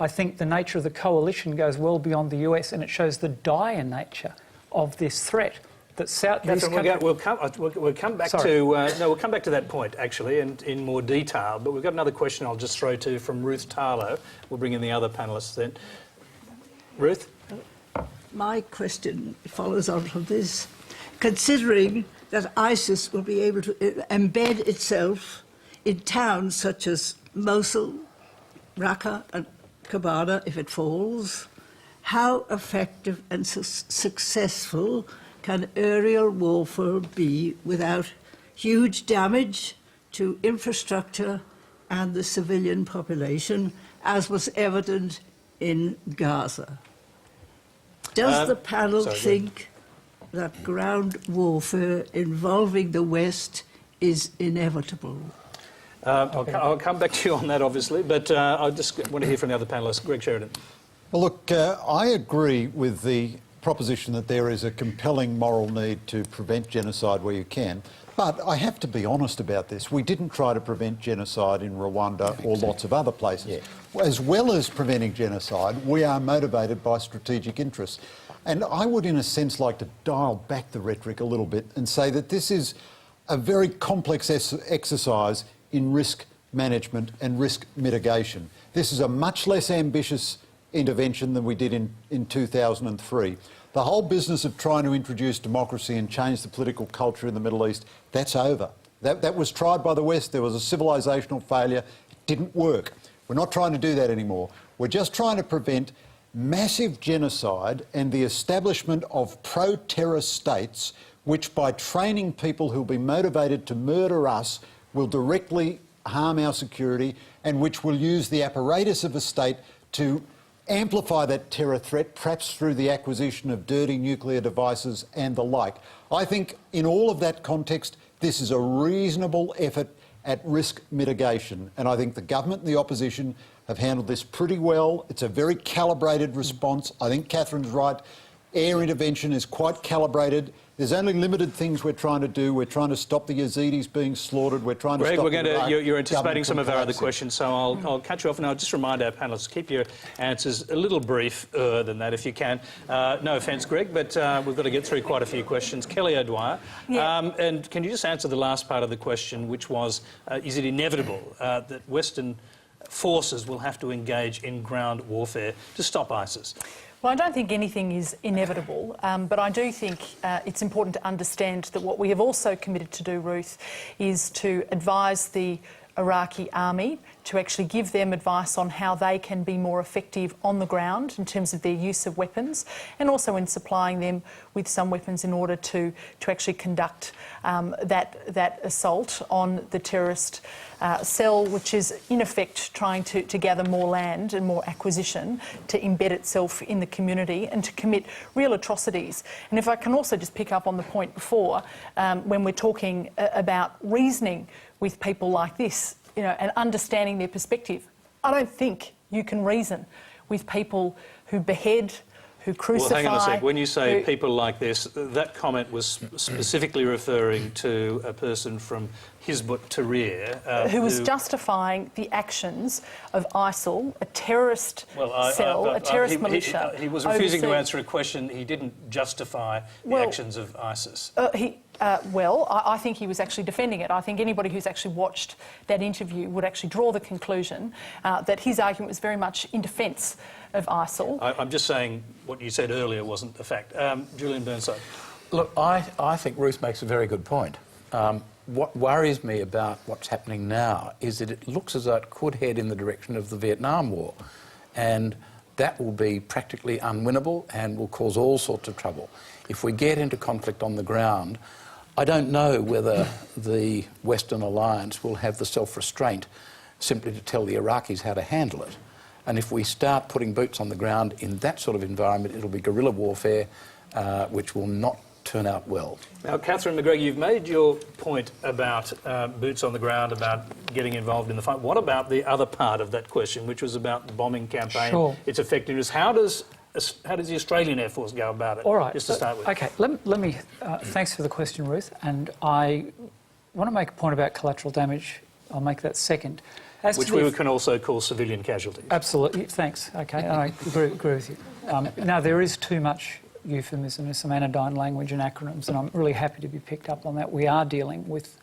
I think the nature of the coalition goes well beyond the US, and it shows the dire nature of this threat. that South.
Catherine, we'll come back to we'll come back to that point actually, and in more detail. But we've got another question I'll just throw to from Ruth Tarlow. We'll bring in the other panellists then. Ruth,
my question follows on from this. Considering that ISIS will be able to embed itself in towns such as Mosul, Raqqa, and Kobane, if it falls, how effective and successful can aerial warfare be without huge damage to infrastructure and the civilian population, as was evident in Gaza? Does the panel think that ground warfare involving the West is inevitable?
I'll come back to you on that, obviously, but I just want to hear from the other panellists. Greg Sheridan.
Well, look, I agree with the proposition that there is a compelling moral need to prevent genocide where you can. But I have to be honest about this. We didn't try to prevent genocide in Rwanda or lots of other places. Yeah. As well as preventing genocide, we are motivated by strategic interests. And I would, in a sense, like to dial back the rhetoric a little bit and say that this is a very complex exercise in risk management and risk mitigation. This is a much less ambitious intervention than we did in 2003. The whole business of trying to introduce democracy and change the political culture in the Middle East, that's over. That was tried by the West. There was a civilisational failure. It didn't work. We're not trying to do that anymore. We're just trying to prevent massive genocide and the establishment of pro-terror states which, by training people who'll be motivated to murder us, will directly harm our security, and which will use the apparatus of a state to amplify that terror threat, perhaps through the acquisition of dirty nuclear devices and the like. I think in all of that context, this is a reasonable effort at risk mitigation, and I think the government and the opposition have handled this pretty well. It's a very calibrated response. I think Catherine's right. Air intervention is quite calibrated. There's only limited things we're trying to do. We're trying to stop the Yazidis being slaughtered. We're trying to
Greg,
stop
you're anticipating some of our other questions, so I'll cut you off, and I'll just remind our panellists, keep your answers a little brief than that if you can. No offence, Greg, but we've got to get through quite a few questions. Kelly O'Dwyer, and can you just answer the last part of the question, which was, is it inevitable that Western forces will have to engage in ground warfare to stop ISIS?
Well, I don't think anything is inevitable, but I do think it's important to understand that what we have also committed to do, Ruth, is to advise the Iraqi army, to actually give them advice on how they can be more effective on the ground in terms of their use of weapons, and also in supplying them with some weapons in order to actually conduct that assault on the terrorist cell, which is in effect trying to gather more land and more acquisition to embed itself in the community and to commit real atrocities. And if I can also just pick up on the point before, when we're talking about reasoning with people like this, you know, and understanding their perspective, I don't think you can reason with people who behead, who crucify...
Well, hang on a sec. When you say people like this, that comment was specifically referring to a person from Hizb ut-Tahrir...
who was justifying the actions of ISIL, a terrorist cell, a terrorist militia.
He was refusing to answer a question. He didn't justify the actions of ISIS.
I think he was actually defending it. I think anybody who's actually watched that interview would actually draw the conclusion that his argument was very much in defence of ISIL.
I'm just saying what you said earlier wasn't a fact. Julian Burnside.
Look, I think Ruth makes a very good point. What worries me about what's happening now is that it looks as though it could head in the direction of the Vietnam War, and that will be practically unwinnable and will cause all sorts of trouble. If we get into conflict on the ground, I don't know whether the Western alliance will have the self-restraint simply to tell the Iraqis how to handle it. And if we start putting boots on the ground in that sort of environment, it'll be guerrilla warfare, which will not turn out well.
Now, Catherine McGregor, you've made your point about boots on the ground, about getting involved in the fight. What about the other part of that question, which was about the bombing campaign, its effectiveness? How does the Australian Air Force go about it?
All right.
Just to start with.
OK, let me... thanks for the question, Ruth. And I want to make a point about collateral damage. I'll make that second.
Which we can also call civilian casualties.
Absolutely. Thanks. OK, I agree with you. Now, there is too much euphemism, some anodyne language and acronyms, and I'm really happy to be picked up on that. We are dealing with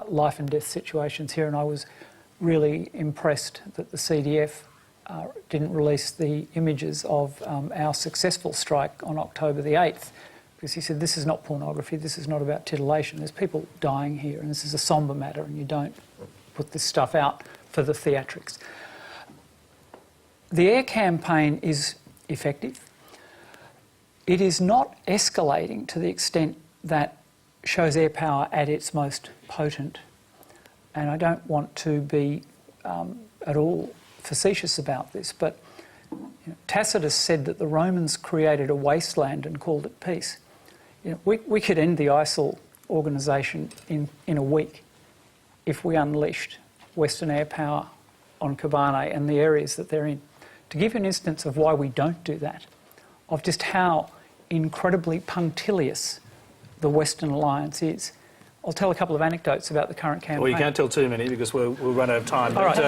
life and death situations here, and I was really impressed that the CDF didn't release the images of our successful strike on October the 8th, because he said, this is not pornography, this is not about titillation, there's people dying here, and this is a sombre matter, and you don't put this stuff out for the theatrics. The air campaign is effective. It is not escalating to the extent that shows air power at its most potent. And I don't want to be at all facetious about this, but Tacitus said that the Romans created a wasteland and called it peace. We could end the ISIL organisation in a week if we unleashed Western air power on Kobane and the areas that they're in. To give you an instance of why we don't do that, of just how incredibly punctilious the Western alliance is, I'll tell a couple of anecdotes about the current campaign.
Well, you can't tell too many because we'll run out of time.
All right,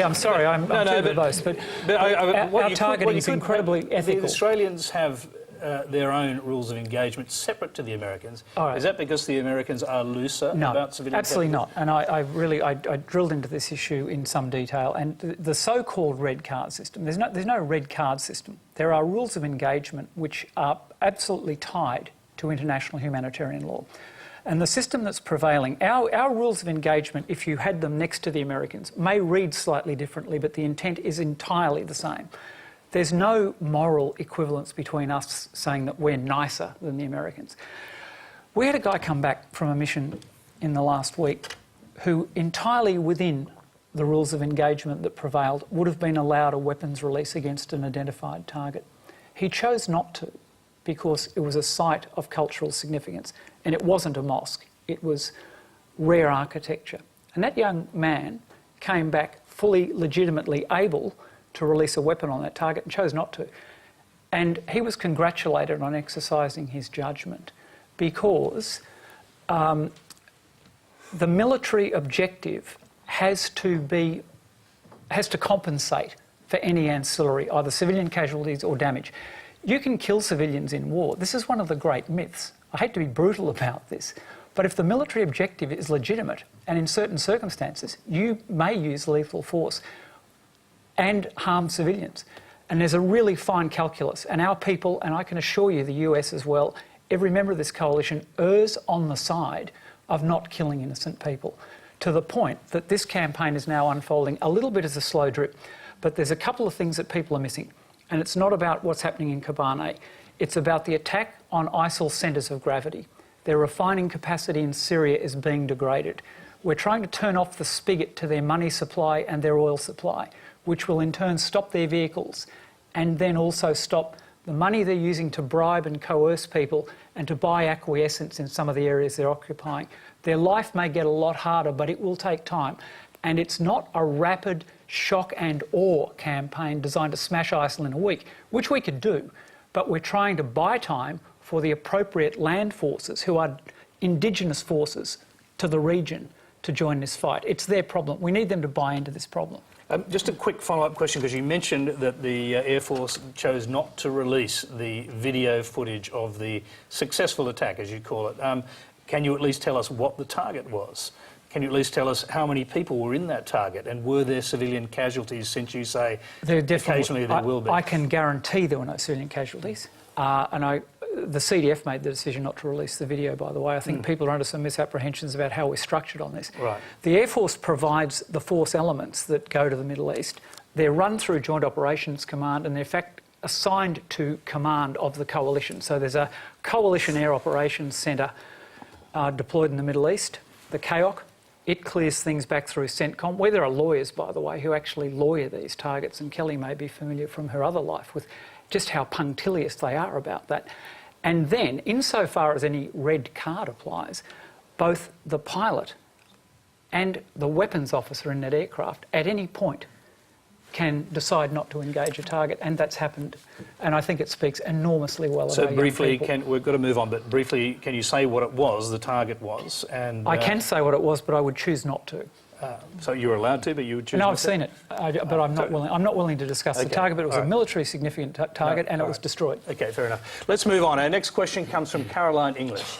I'm sorry, I'm too verbose, but our targeting is incredibly ethical.
The Australians have their own rules of engagement separate to the Americans.
Right.
Is that because the Americans are looser about civilian
absolutely not. And I drilled into this issue in some detail. And the so-called red card system, there's no red card system. There are rules of engagement which are absolutely tied to international humanitarian law. And the system that's prevailing, our rules of engagement, if you had them next to the Americans, may read slightly differently, but the intent is entirely the same. There's no moral equivalence between us saying that we're nicer than the Americans. We had a guy come back from a mission in the last week who entirely within the rules of engagement that prevailed would have been allowed a weapons release against an identified target. He chose not to because it was a site of cultural significance and it wasn't a mosque, it was rare architecture. And that young man came back fully legitimately able to release a weapon on that target and chose not to. And he was congratulated on exercising his judgment because the military objective has to compensate for any ancillary, either civilian casualties or damage. You can kill civilians in war. This is one of the great myths. I hate to be brutal about this, but if the military objective is legitimate, and in certain circumstances, you may use lethal force and harm civilians. And there's a really fine calculus. And our people, and I can assure you the US as well, every member of this coalition errs on the side of not killing innocent people, to the point that this campaign is now unfolding a little bit as a slow drip. But there's a couple of things that people are missing. And it's not about what's happening in Kobane. It's about the attack on ISIL centres of gravity. Their refining capacity in Syria is being degraded. We're trying to turn off the spigot to their money supply and their oil supply, which will in turn stop their vehicles and then also stop the money they're using to bribe and coerce people and to buy acquiescence in some of the areas they're occupying. Their life may get a lot harder, but it will take time. And it's not a rapid shock and awe campaign designed to smash ISIL in a week, which we could do, but we're trying to buy time for the appropriate land forces who are indigenous forces to the region to join this fight. It's their problem. We need them to buy into this problem.
Just a quick follow-up question, because you mentioned that the Air Force chose not to release the video footage of the successful attack, as you call it. Can you at least tell us what the target was? Can you at least tell us how many people were in that target, and were there civilian casualties, since you say occasionally there will be?
I can guarantee there were no civilian casualties. The CDF made the decision not to release the video, by the way. I think people are under some misapprehensions about how we're structured on this.
Right.
The Air Force provides the force elements that go to the Middle East. They're run through Joint Operations Command and they're in fact assigned to command of the coalition. So there's a Coalition Air Operations Centre deployed in the Middle East, the CAOC. It clears things back through CENTCOM, where there are lawyers, by the way, who actually lawyer these targets, and Kelly may be familiar from her other life with just how punctilious they are about that. And then, insofar as any red card applies, both the pilot and the weapons officer in that aircraft at any point can decide not to engage a target, and that's happened. And I think it speaks enormously well of our young people.
So briefly, we've got to move on, but briefly, can you say what it was, the target was? And
I can say what it was, but I would choose not to.
So you're allowed to, but you would choose.
No, I've seen it, but I'm not willing. I'm not willing to discuss the target. But it was a military significant target, and it was destroyed.
Okay, fair enough. Let's move on. Our next question comes from Caroline English.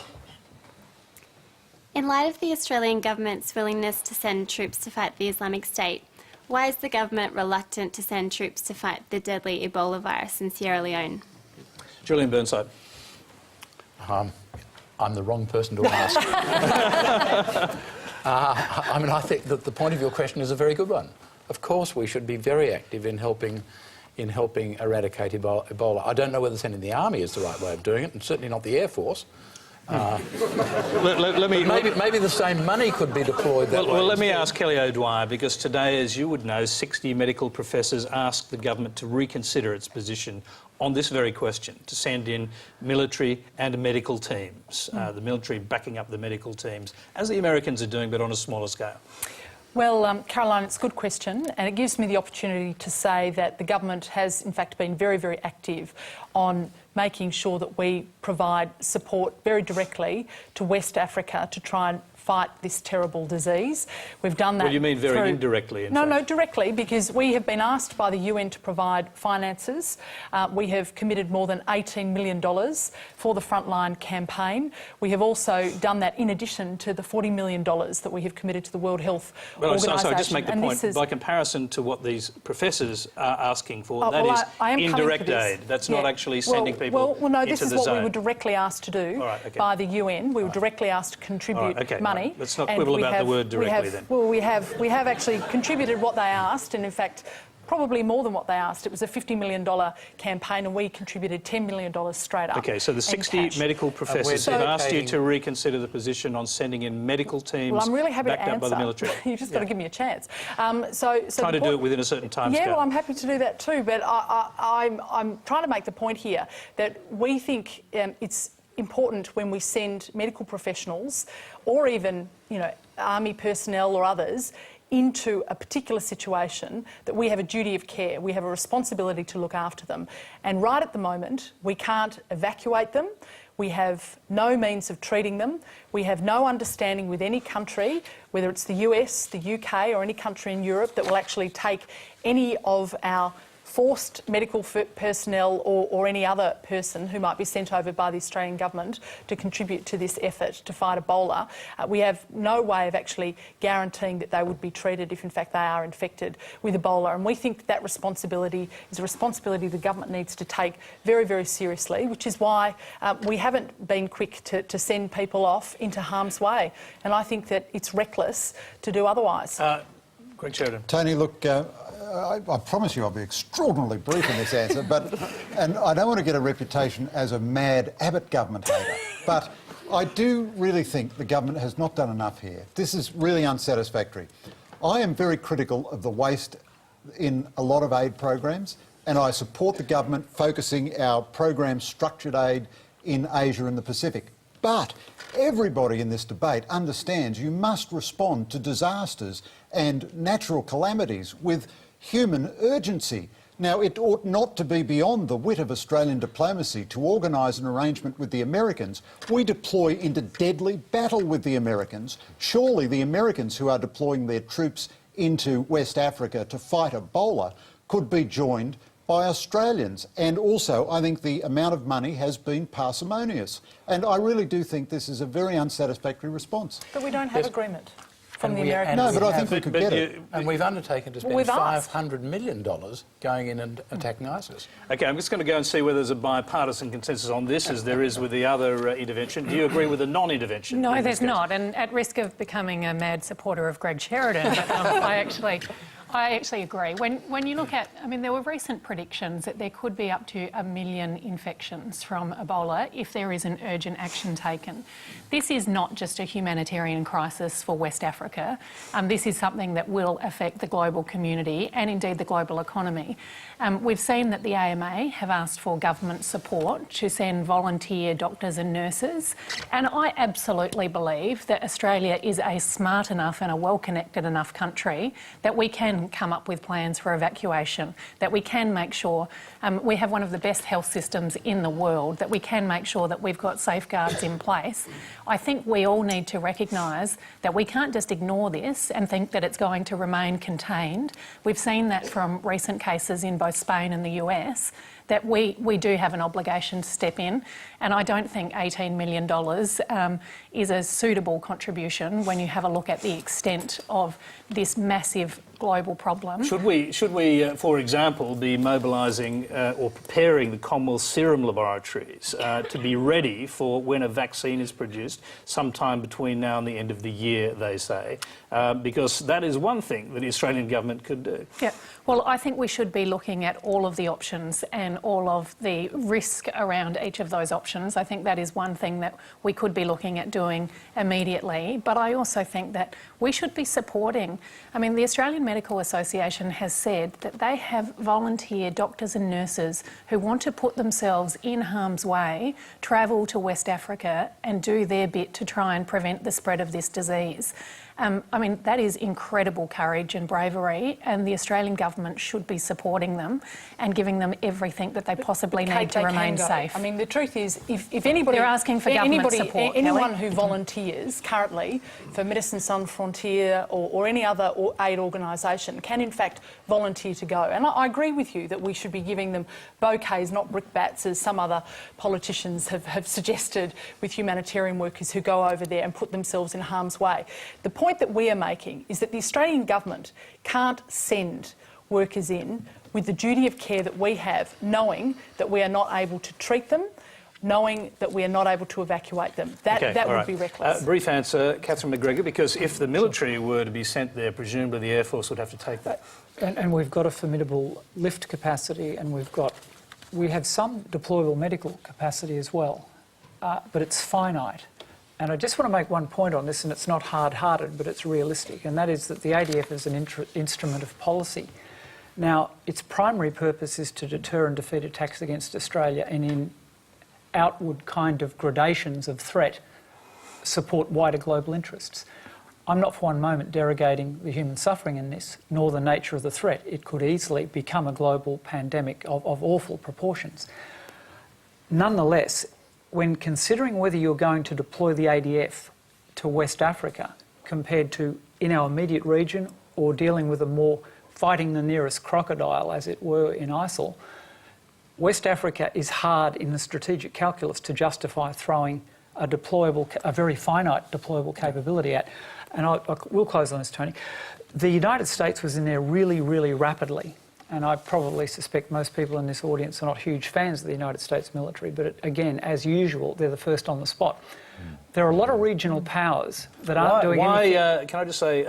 In light of the Australian government's willingness to send troops to fight the Islamic State, why is the government reluctant to send troops to fight the deadly Ebola virus in Sierra Leone?
Julian Burnside.
I'm the wrong person to ask. I mean, I think that the point of your question is a very good one. Of course, we should be very active in helping eradicate Ebola. I don't know whether sending the army is the right way of doing it, and certainly not the Air Force. Maybe the same money could be deployed that way.
Well, let me ask Kelly O'Dwyer, because today, as you would know, 60 medical professors asked the government to reconsider its position on this very question, to send in military and medical teams, the military backing up the medical teams, as the Americans are doing, but on a smaller scale.
Well, Caroline, it's a good question, and it gives me the opportunity to say that the government has, in fact, been very, very active on making sure that we provide support very directly to West Africa to try and fight this terrible disease. We've done that.
Well, you mean very indirectly?
No, directly, because we have been asked by the UN to provide finances. We have committed more than $18 million for the Frontline campaign. We have also done that in addition to the $40 million that we have committed to the World Health Organisation.
So just make the point, by comparison to what these professors are asking for, that is indirect aid. That's not actually sending people
Well, no, this
into
is
the
what we
zone.
were directly asked to do by the UN. We were directly asked to contribute money.
Let's not quibble about the word directly then.
Well, we have actually contributed what they asked, and in fact, probably more than what they asked. It was a $50 million campaign, and we contributed $10 million straight up.
Okay, so the 60 medical professors have asked you to reconsider the position on sending in medical teams
well, I'm really happy
backed
to
up by the
answer.
military.
You've just got to give me a chance. So
trying to do it within a certain time
Yeah,
scale.
well, I'm happy to do that too, but I'm trying to make the point here that we think it's important when we send medical professionals or even, army personnel or others into a particular situation that we have a duty of care. We have a responsibility to look after them. And right at the moment, we can't evacuate them. We have no means of treating them. We have no understanding with any country, whether it's the US, the UK or any country in Europe, that will actually take any of our forced medical personnel or any other person who might be sent over by the Australian government to contribute to this effort to fight Ebola. We have no way of actually guaranteeing that they would be treated if in fact they are infected with Ebola, and we think that responsibility is a responsibility the government needs to take very, very seriously, which is why we haven't been quick to send people off into harm's way, and I think that it's reckless to do otherwise.
Greg Sheridan.
Tony, look, I promise you I'll be extraordinarily brief in this answer, and I don't want to get a reputation as a mad Abbott government hater, but I do really think the government has not done enough here. This is really unsatisfactory. I am very critical of the waste in a lot of aid programs, and I support the government focusing our program structured aid in Asia and the Pacific. But everybody in this debate understands you must respond to disasters and natural calamities with human urgency. Now, it ought not to be beyond the wit of Australian diplomacy to organise an arrangement with the Americans. We deploy into deadly battle with the Americans. Surely the Americans who are deploying their troops into West Africa to fight Ebola could be joined by Australians. And also, I think the amount of money has been parsimonious. And I really do think this is a very unsatisfactory response.
But we don't have agreement from the Americans.
No, but I think we could get it.
And we've undertaken to spend $500 million going in and attacking ISIS.
OK, I'm just going to go and see whether there's a bipartisan consensus on this, as there is with the other intervention. Do you agree with the non-intervention?
No, there's not. And at risk of becoming a mad supporter of Greg Sheridan, I actually agree. When you look at, there were recent predictions that there could be up to 1 million infections from Ebola if there is an urgent action taken. This is not just a humanitarian crisis for West Africa. This is something that will affect the global community and indeed the global economy. We've seen that the AMA have asked for government support to send volunteer doctors and nurses, and I absolutely believe that Australia is a smart enough and a well-connected enough country that we can can come up with plans for evacuation, that we can make sure we have one of the best health systems in the world, that we can make sure that we've got safeguards in place. I think we all need to recognise that we can't just ignore this and think that it's going to remain contained. We've seen that from recent cases in both Spain and the US, that we do have an obligation to step in, and I don't think $18 million is a suitable contribution when you have a look at the extent of this massive global problem.
Should we, for example, be mobilising or preparing the Commonwealth Serum Laboratories to be ready for when a vaccine is produced sometime between now and the end of the year, they say? Because that is one thing that the Australian government could do.
Yeah, well, I think we should be looking at all of the options and all of the risk around each of those options. I think that is one thing that we could be looking at doing immediately. But I also think that we should be supporting. I mean, the Australian Medical Association has said that they have volunteer doctors and nurses who want to put themselves in harm's way, travel to West Africa and do their bit to try and prevent the spread of this disease. I mean, that is incredible courage and bravery, and the Australian government should be supporting them and giving them everything that they possibly need to remain safe.
I mean, the truth is, if anybody...
They're asking for government support,
anyone
Kelly.
who volunteers currently for Medicine Sans Frontier or any other aid organisation can, in fact, volunteer to go. And I agree with you that we should be giving them bouquets, not brickbats, as some other politicians have suggested with humanitarian workers who go over there and put themselves in harm's way. The point that we are making is that the Australian government can't send workers in with the duty of care that we have, knowing that we are not able to treat them, knowing that we are not able to evacuate them. That would be reckless.
Brief answer, Catherine McGregor, because if the military were to be sent there, presumably the Air Force would have to take that.
And we've got a formidable lift capacity, and we have some deployable medical capacity as well, but it's finite. And I just want to make one point on this, and it's not hard-hearted, but it's realistic, and that is that the ADF is an instrument of policy. Now, its primary purpose is to deter and defeat attacks against Australia, and in outward kind of gradations of threat, support wider global interests. I'm not for one moment derogating the human suffering in this, nor the nature of the threat. It could easily become a global pandemic of awful proportions. Nonetheless, when considering whether you're going to deploy the ADF to West Africa compared to in our immediate region or dealing with a more fighting the nearest crocodile, as it were, in ISIL, West Africa is hard in the strategic calculus to justify throwing a very finite deployable capability at. And I will close on this, Tony. The United States was in there really, really rapidly. And I probably suspect most people in this audience are not huge fans of the United States military, but again, as usual, they're the first on the spot. There are a lot of regional powers that aren't doing anything.
Can I just say,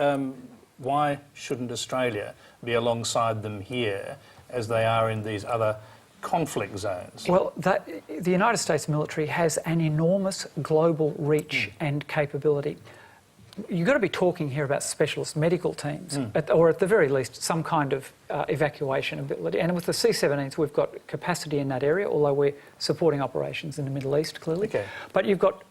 why shouldn't Australia be alongside them here as they are in these other conflict zones?
Well, the United States military has an enormous global reach and capability. You've got to be talking here about specialist medical teams, or at the very least some kind of evacuation ability. And with the C-17s, we've got capacity in that area, although we're supporting operations in the Middle East, clearly.
Okay.
But you've got...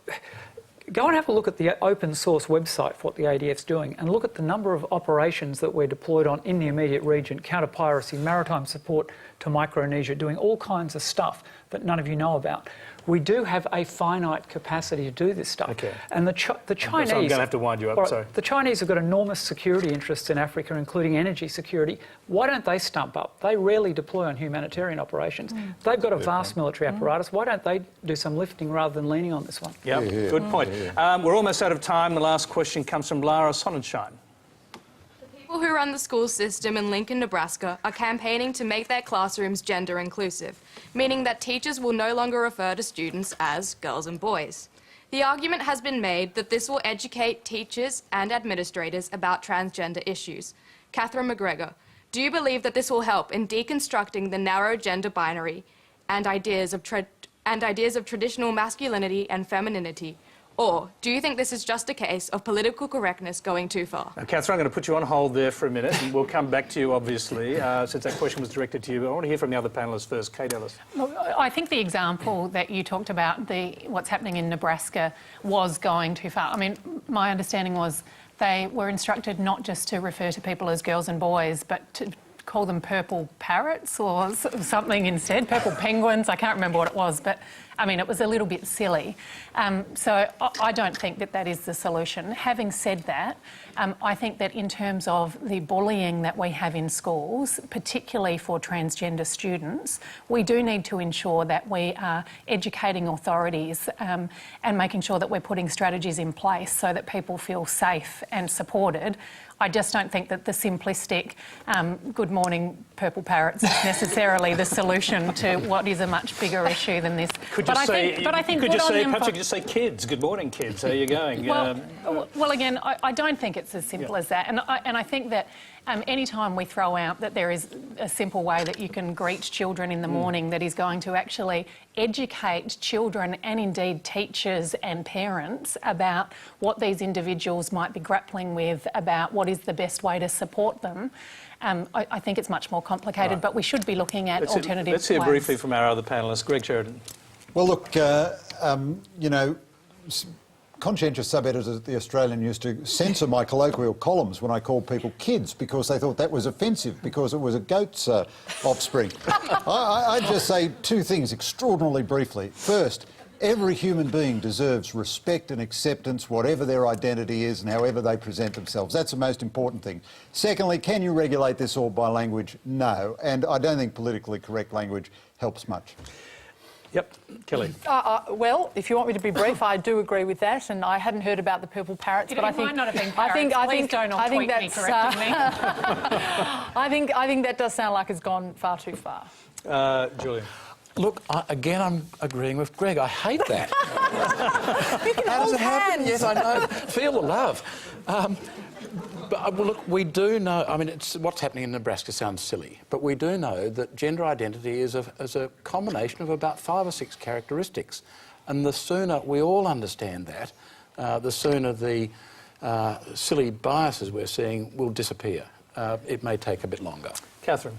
Go and have a look at the open source website for what the ADF's doing, and look at the number of operations that we're deployed on in the immediate region, counter-piracy, maritime support to Micronesia, doing all kinds of stuff that none of you know about. We do have a finite capacity to do this stuff.
Okay.
And the Chinese...
So I'm going to have to wind you up, sorry.
The Chinese have got enormous security interests in Africa, including energy security. Why don't they stump up? They rarely deploy on humanitarian operations. They've got a vast military apparatus. Why don't they do some lifting rather than leaning on this one?
Yeah, good point. We're almost out of time. The last question comes from Lara Sonnenschein.
People who run the school system in Lincoln, Nebraska are campaigning to make their classrooms gender inclusive, meaning that teachers will no longer refer to students as girls and boys. The argument has been made that this will educate teachers and administrators about transgender issues. Catherine McGregor, do you believe that this will help in deconstructing the narrow gender binary and ideas of traditional masculinity and femininity? Or do you think this is just a case of political correctness going too far?
Now, Catherine, I'm going to put you on hold there for a minute, and we'll come back to you, obviously, since that question was directed to you. But I want to hear from the other panellists first. Kate Ellis.
Look, I think the example that you talked about, what's happening in Nebraska, was going too far. I mean, my understanding was they were instructed not just to refer to people as girls and boys, but to call them purple parrots or something instead, purple penguins. I can't remember what it was, but I mean, it was a little bit silly. So I don't think that that is the solution. Having said that, I think that in terms of the bullying that we have in schools, particularly for transgender students, we do need to ensure that we are educating authorities and making sure that we're putting strategies in place so that people feel safe and supported. I just don't think that the simplistic good morning purple parrots is necessarily the solution to what is a much bigger issue than this.
Perhaps you could just say kids. Good morning, kids. How are you going?
Well, again, I don't think it's as simple as that. And I think that any time we throw out that there is a simple way that you can greet children in the morning that is going to actually educate children and indeed teachers and parents about what these individuals might be grappling with, about what is the best way to support them, I think it's much more complicated, but we should be looking at alternative
Let's hear
ways.
briefly from our other panellists. Greg Sheridan.
Well, look, you know, conscientious sub-editors at The Australian used to censor my colloquial columns when I called people kids because they thought that was offensive because it was a goat's offspring. I'd just say two things extraordinarily briefly. First, every human being deserves respect and acceptance, whatever their identity is and however they present themselves. That's the most important thing. Secondly, can you regulate this all by language? No. And I don't think politically correct language helps much.
Yep, Kelly.
Well, if you want me to be brief, I do agree with that, and I hadn't heard about the purple parrots, but I think
might not have been parrots.
I think
that's correcting me.
I think that does sound like it's gone far too far.
Julian.
Look, again, I'm agreeing with Greg. I hate that.
You can
How does
hold
it happen?
hands.
Yes, I know. Feel the love. But well, look, we do know, I mean, what's happening in Nebraska sounds silly, but we do know that gender identity is a combination of about 5 or 6 characteristics. And the sooner we all understand that, the sooner the silly biases we're seeing will disappear. It may take a bit longer.
Catherine.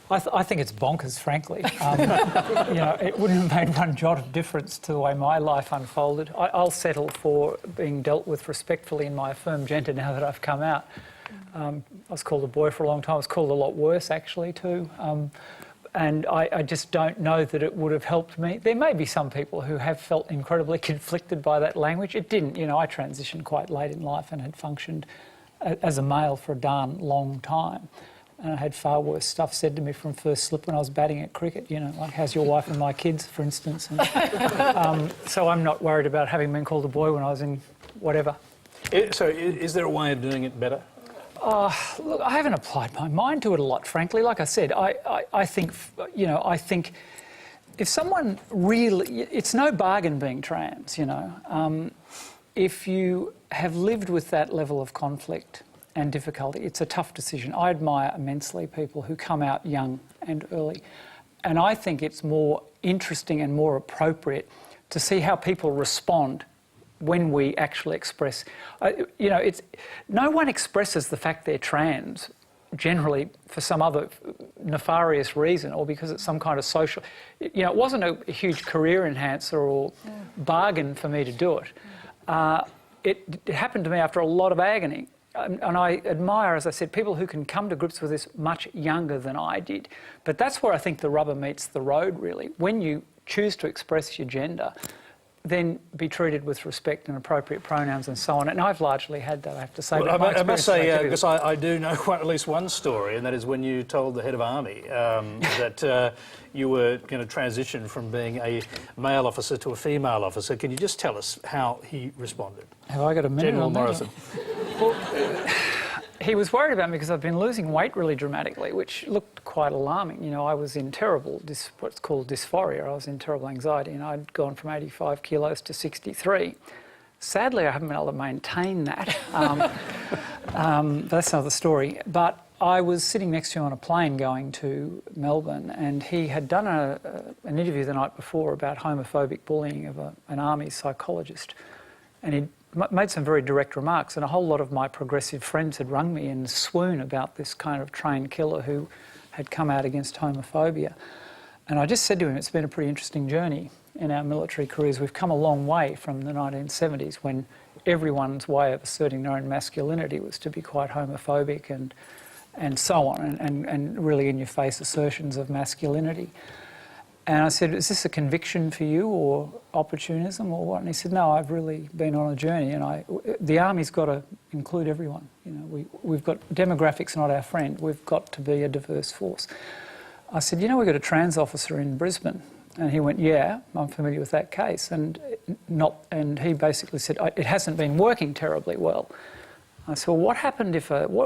I think it's bonkers, frankly. You know, it wouldn't have made one jot of difference to the way my life unfolded. I'll settle for being dealt with respectfully in my affirmed gender now that I've come out. I was called a boy for a long time. I was called a lot worse, actually, too. And I just don't know that it would have helped me. There may be some people who have felt incredibly conflicted by that language. It didn't. You know, I transitioned quite late in life and had functioned as a male for a darn long time. And I had far worse stuff said to me from first slip when I was batting at cricket, you know, like, how's your wife and my kids, for instance. And, so I'm not worried about having been called a boy when I was in whatever.
So is there a way of doing it better?
Look, I haven't applied my mind to it a lot, frankly. Like I said, I think, you know, I think if someone really... It's no bargain being trans, you know. If you have lived with that level of conflict and difficulty, it's a tough decision. I admire immensely people who come out young and early. And I think it's more interesting and more appropriate to see how people respond when we actually express. You know, no one expresses the fact they're trans generally for some other nefarious reason or because it's some kind of social... You know, it wasn't a huge career enhancer or bargain for me to do it. It happened to me after a lot of agony. And I admire, as I said, people who can come to grips with this much younger than I did. But that's where I think the rubber meets the road, really. When you choose to express your gender, then be treated with respect and appropriate pronouns and so on. And I've largely had that, I have to say.
Well, I must say, because I do know at least one story, and that is when you told the head of army that you were going to transition from being a male officer to a female officer. Can you just tell us how he responded?
Have I got a minute
General
on that?
Morrison.
Well, he was worried about me because I've been losing weight really dramatically, which looked quite alarming. You know, I was in terrible, what's called dysphoria. I was in terrible anxiety, and I'd gone from 85 kilos to 63. Sadly, I haven't been able to maintain that. That's another story. But I was sitting next to him on a plane going to Melbourne, and he had done an interview the night before about homophobic bullying of an army psychologist. And he'd made some very direct remarks, and a whole lot of my progressive friends had rung me in swoon about this kind of trained killer who had come out against homophobia. And I just said to him, it's been a pretty interesting journey in our military careers. We've come a long way from the 1970s when everyone's way of asserting their own masculinity was to be quite homophobic and so on, and really in-your-face assertions of masculinity. And I said, is this a conviction for you or opportunism or what? And he said, no, I've really been on a journey, and the Army's got to include everyone. You know, we've got demographics not our friend. We've got to be a diverse force. I said, you know, we've got a trans officer in Brisbane. And he went, yeah, I'm familiar with that case. And he basically said, it hasn't been working terribly well. I said, well, what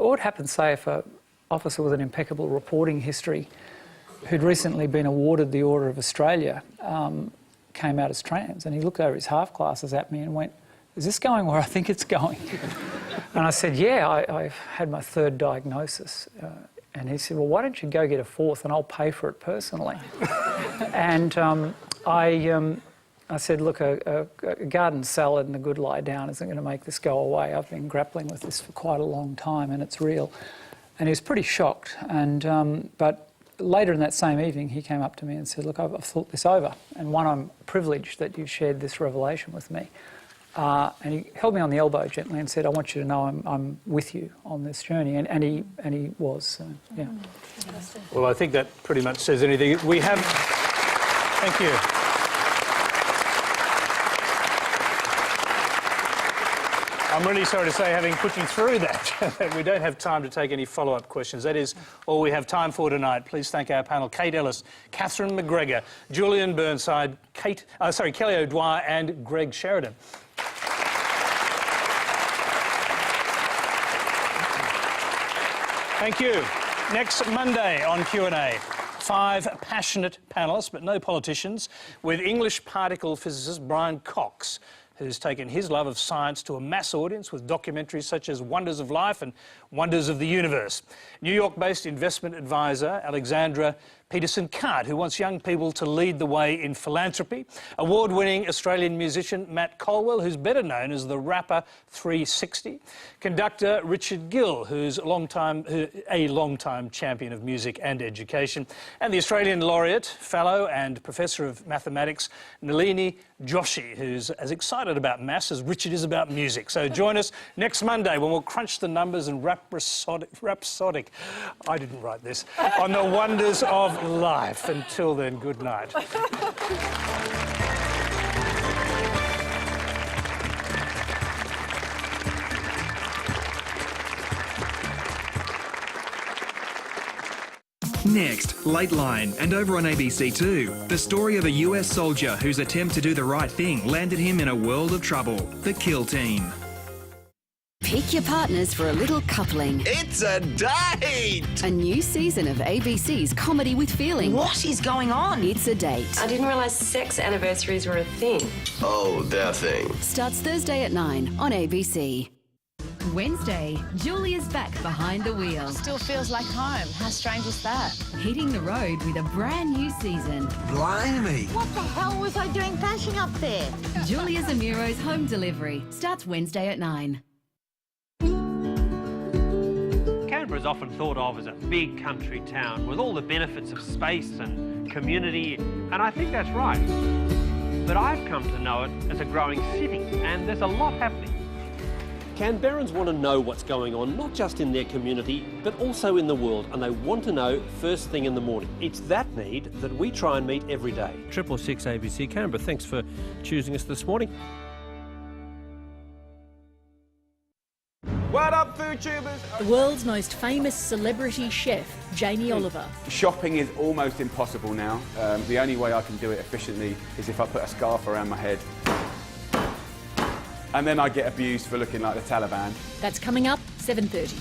would happen, say, if an officer with an impeccable reporting history who'd recently been awarded the Order of Australia came out as trans? And he looked over his half classes at me and went, is this going where I think it's going? And I said, yeah, I've had my third diagnosis. And he said, well, why don't you go get a fourth and I'll pay for it personally? And I said, look, a garden salad and a good lie down isn't going to make this go away. I've been grappling with this for quite a long time and it's real. And he was pretty shocked. But later in that same evening, he came up to me and said, look, I've thought this over. And one, I'm privileged that you shared this revelation with me. And he held me on the elbow gently and said, I want you to know I'm with you on this journey. And he was, yeah.
Well, I think that pretty much says anything. We have... Thank you. I'm really sorry to say, having put you through that, we don't have time to take any follow-up questions. That is all we have time for tonight. Please thank our panel, Kate Ellis, Catherine McGregor, Julian Burnside, Kelly O'Dwyer and Greg Sheridan. Thank you. Next Monday on Q&A, 5 passionate panellists, but no politicians, with English particle physicist Brian Cox, who's taken his love of science to a mass audience with documentaries such as Wonders of Life and Wonders of the Universe. New York-based investment advisor Alexandra Peterson-Cart, who wants young people to lead the way in philanthropy. Award-winning Australian musician Matt Colwell, who's better known as the rapper 360. Conductor Richard Gill, who's a long-time champion of music and education. And the Australian laureate, fellow and professor of mathematics Nalini Joshi, who's as excited about maths as Richard is about music. So join us next Monday when we'll crunch the numbers and rhapsodic, I didn't write this, on the wonders of life. Until then, good night.
Next, Late Line, and over on ABC2, the story of a US soldier whose attempt to do the right thing landed him in a world of trouble. The Kill Team.
Pick your partners for a little coupling.
It's a date!
A new season of ABC's Comedy with Feeling.
What is going on?
It's a Date.
I didn't realise sex anniversaries were a thing.
Oh, their thing.
Starts Thursday at 9 on ABC. Wednesday, Julia's back behind the wheel.
Still feels like home. How strange is that?
Hitting the road with a brand new season.
Blimey.
What the hell was I doing bashing up there?
Julia Zamiro's Home Delivery starts Wednesday at 9.
Canberra is often thought of as a big country town with all the benefits of space and community, and I think that's right. But I've come to know it as a growing city, and there's a lot happening.
Canberrans want to know what's going on, not just in their community, but also in the world, and they want to know first thing in the morning. It's that need that we try and meet every day. 666 ABC Canberra, thanks for choosing us this morning.
What up, food tubers?
The world's most famous celebrity chef, Jamie Oliver.
Shopping is almost impossible now. The only way I can do it efficiently is if I put a scarf around my head. And then I get abused for looking like the Taliban.
That's coming up, 7:30.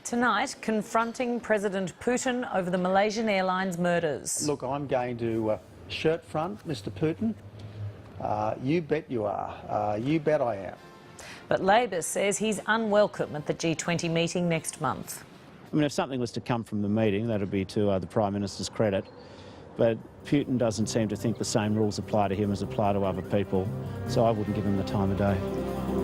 Tonight, confronting President Putin over the Malaysian Airlines murders.
Look, I'm going to shirt front Mr Putin. You bet you are. You bet I am.
But Labor says he's unwelcome at the G20 meeting next month.
I mean, if something was to come from the meeting, that would be to the Prime Minister's credit. But Putin doesn't seem to think the same rules apply to him as apply to other people, so I wouldn't give him the time of day.
Good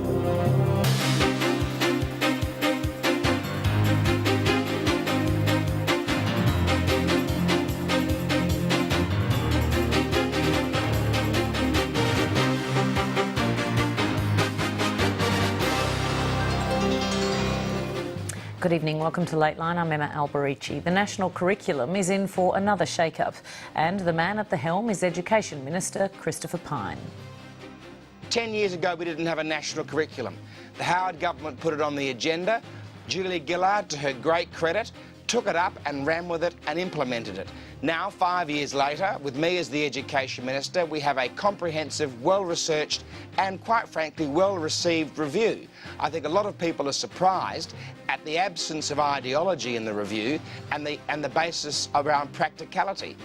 evening, welcome to Lateline. I'm Emma Alberici. The national curriculum is in for another shake-up, and the man at the helm is Education Minister Christopher Pyne.
10 years ago, we didn't have a national curriculum. The Howard government put it on the agenda. Julia Gillard, to her great credit, took it up and ran with it and implemented it. Now, 5 years later, with me as the Education Minister, we have a comprehensive, well-researched and, quite frankly, well-received review. I think a lot of people are surprised at the absence of ideology in the review and the basis around practicality.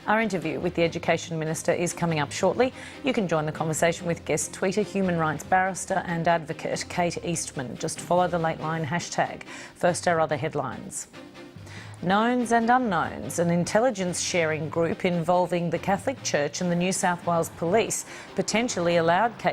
Our interview with the Education Minister is coming up shortly. You can join the conversation with guest tweeter, human rights barrister and advocate Kate Eastman. Just follow the Lateline hashtag. First, our other headlines. Knowns and unknowns, an intelligence sharing group involving the Catholic Church and the New South Wales Police potentially allowed Kate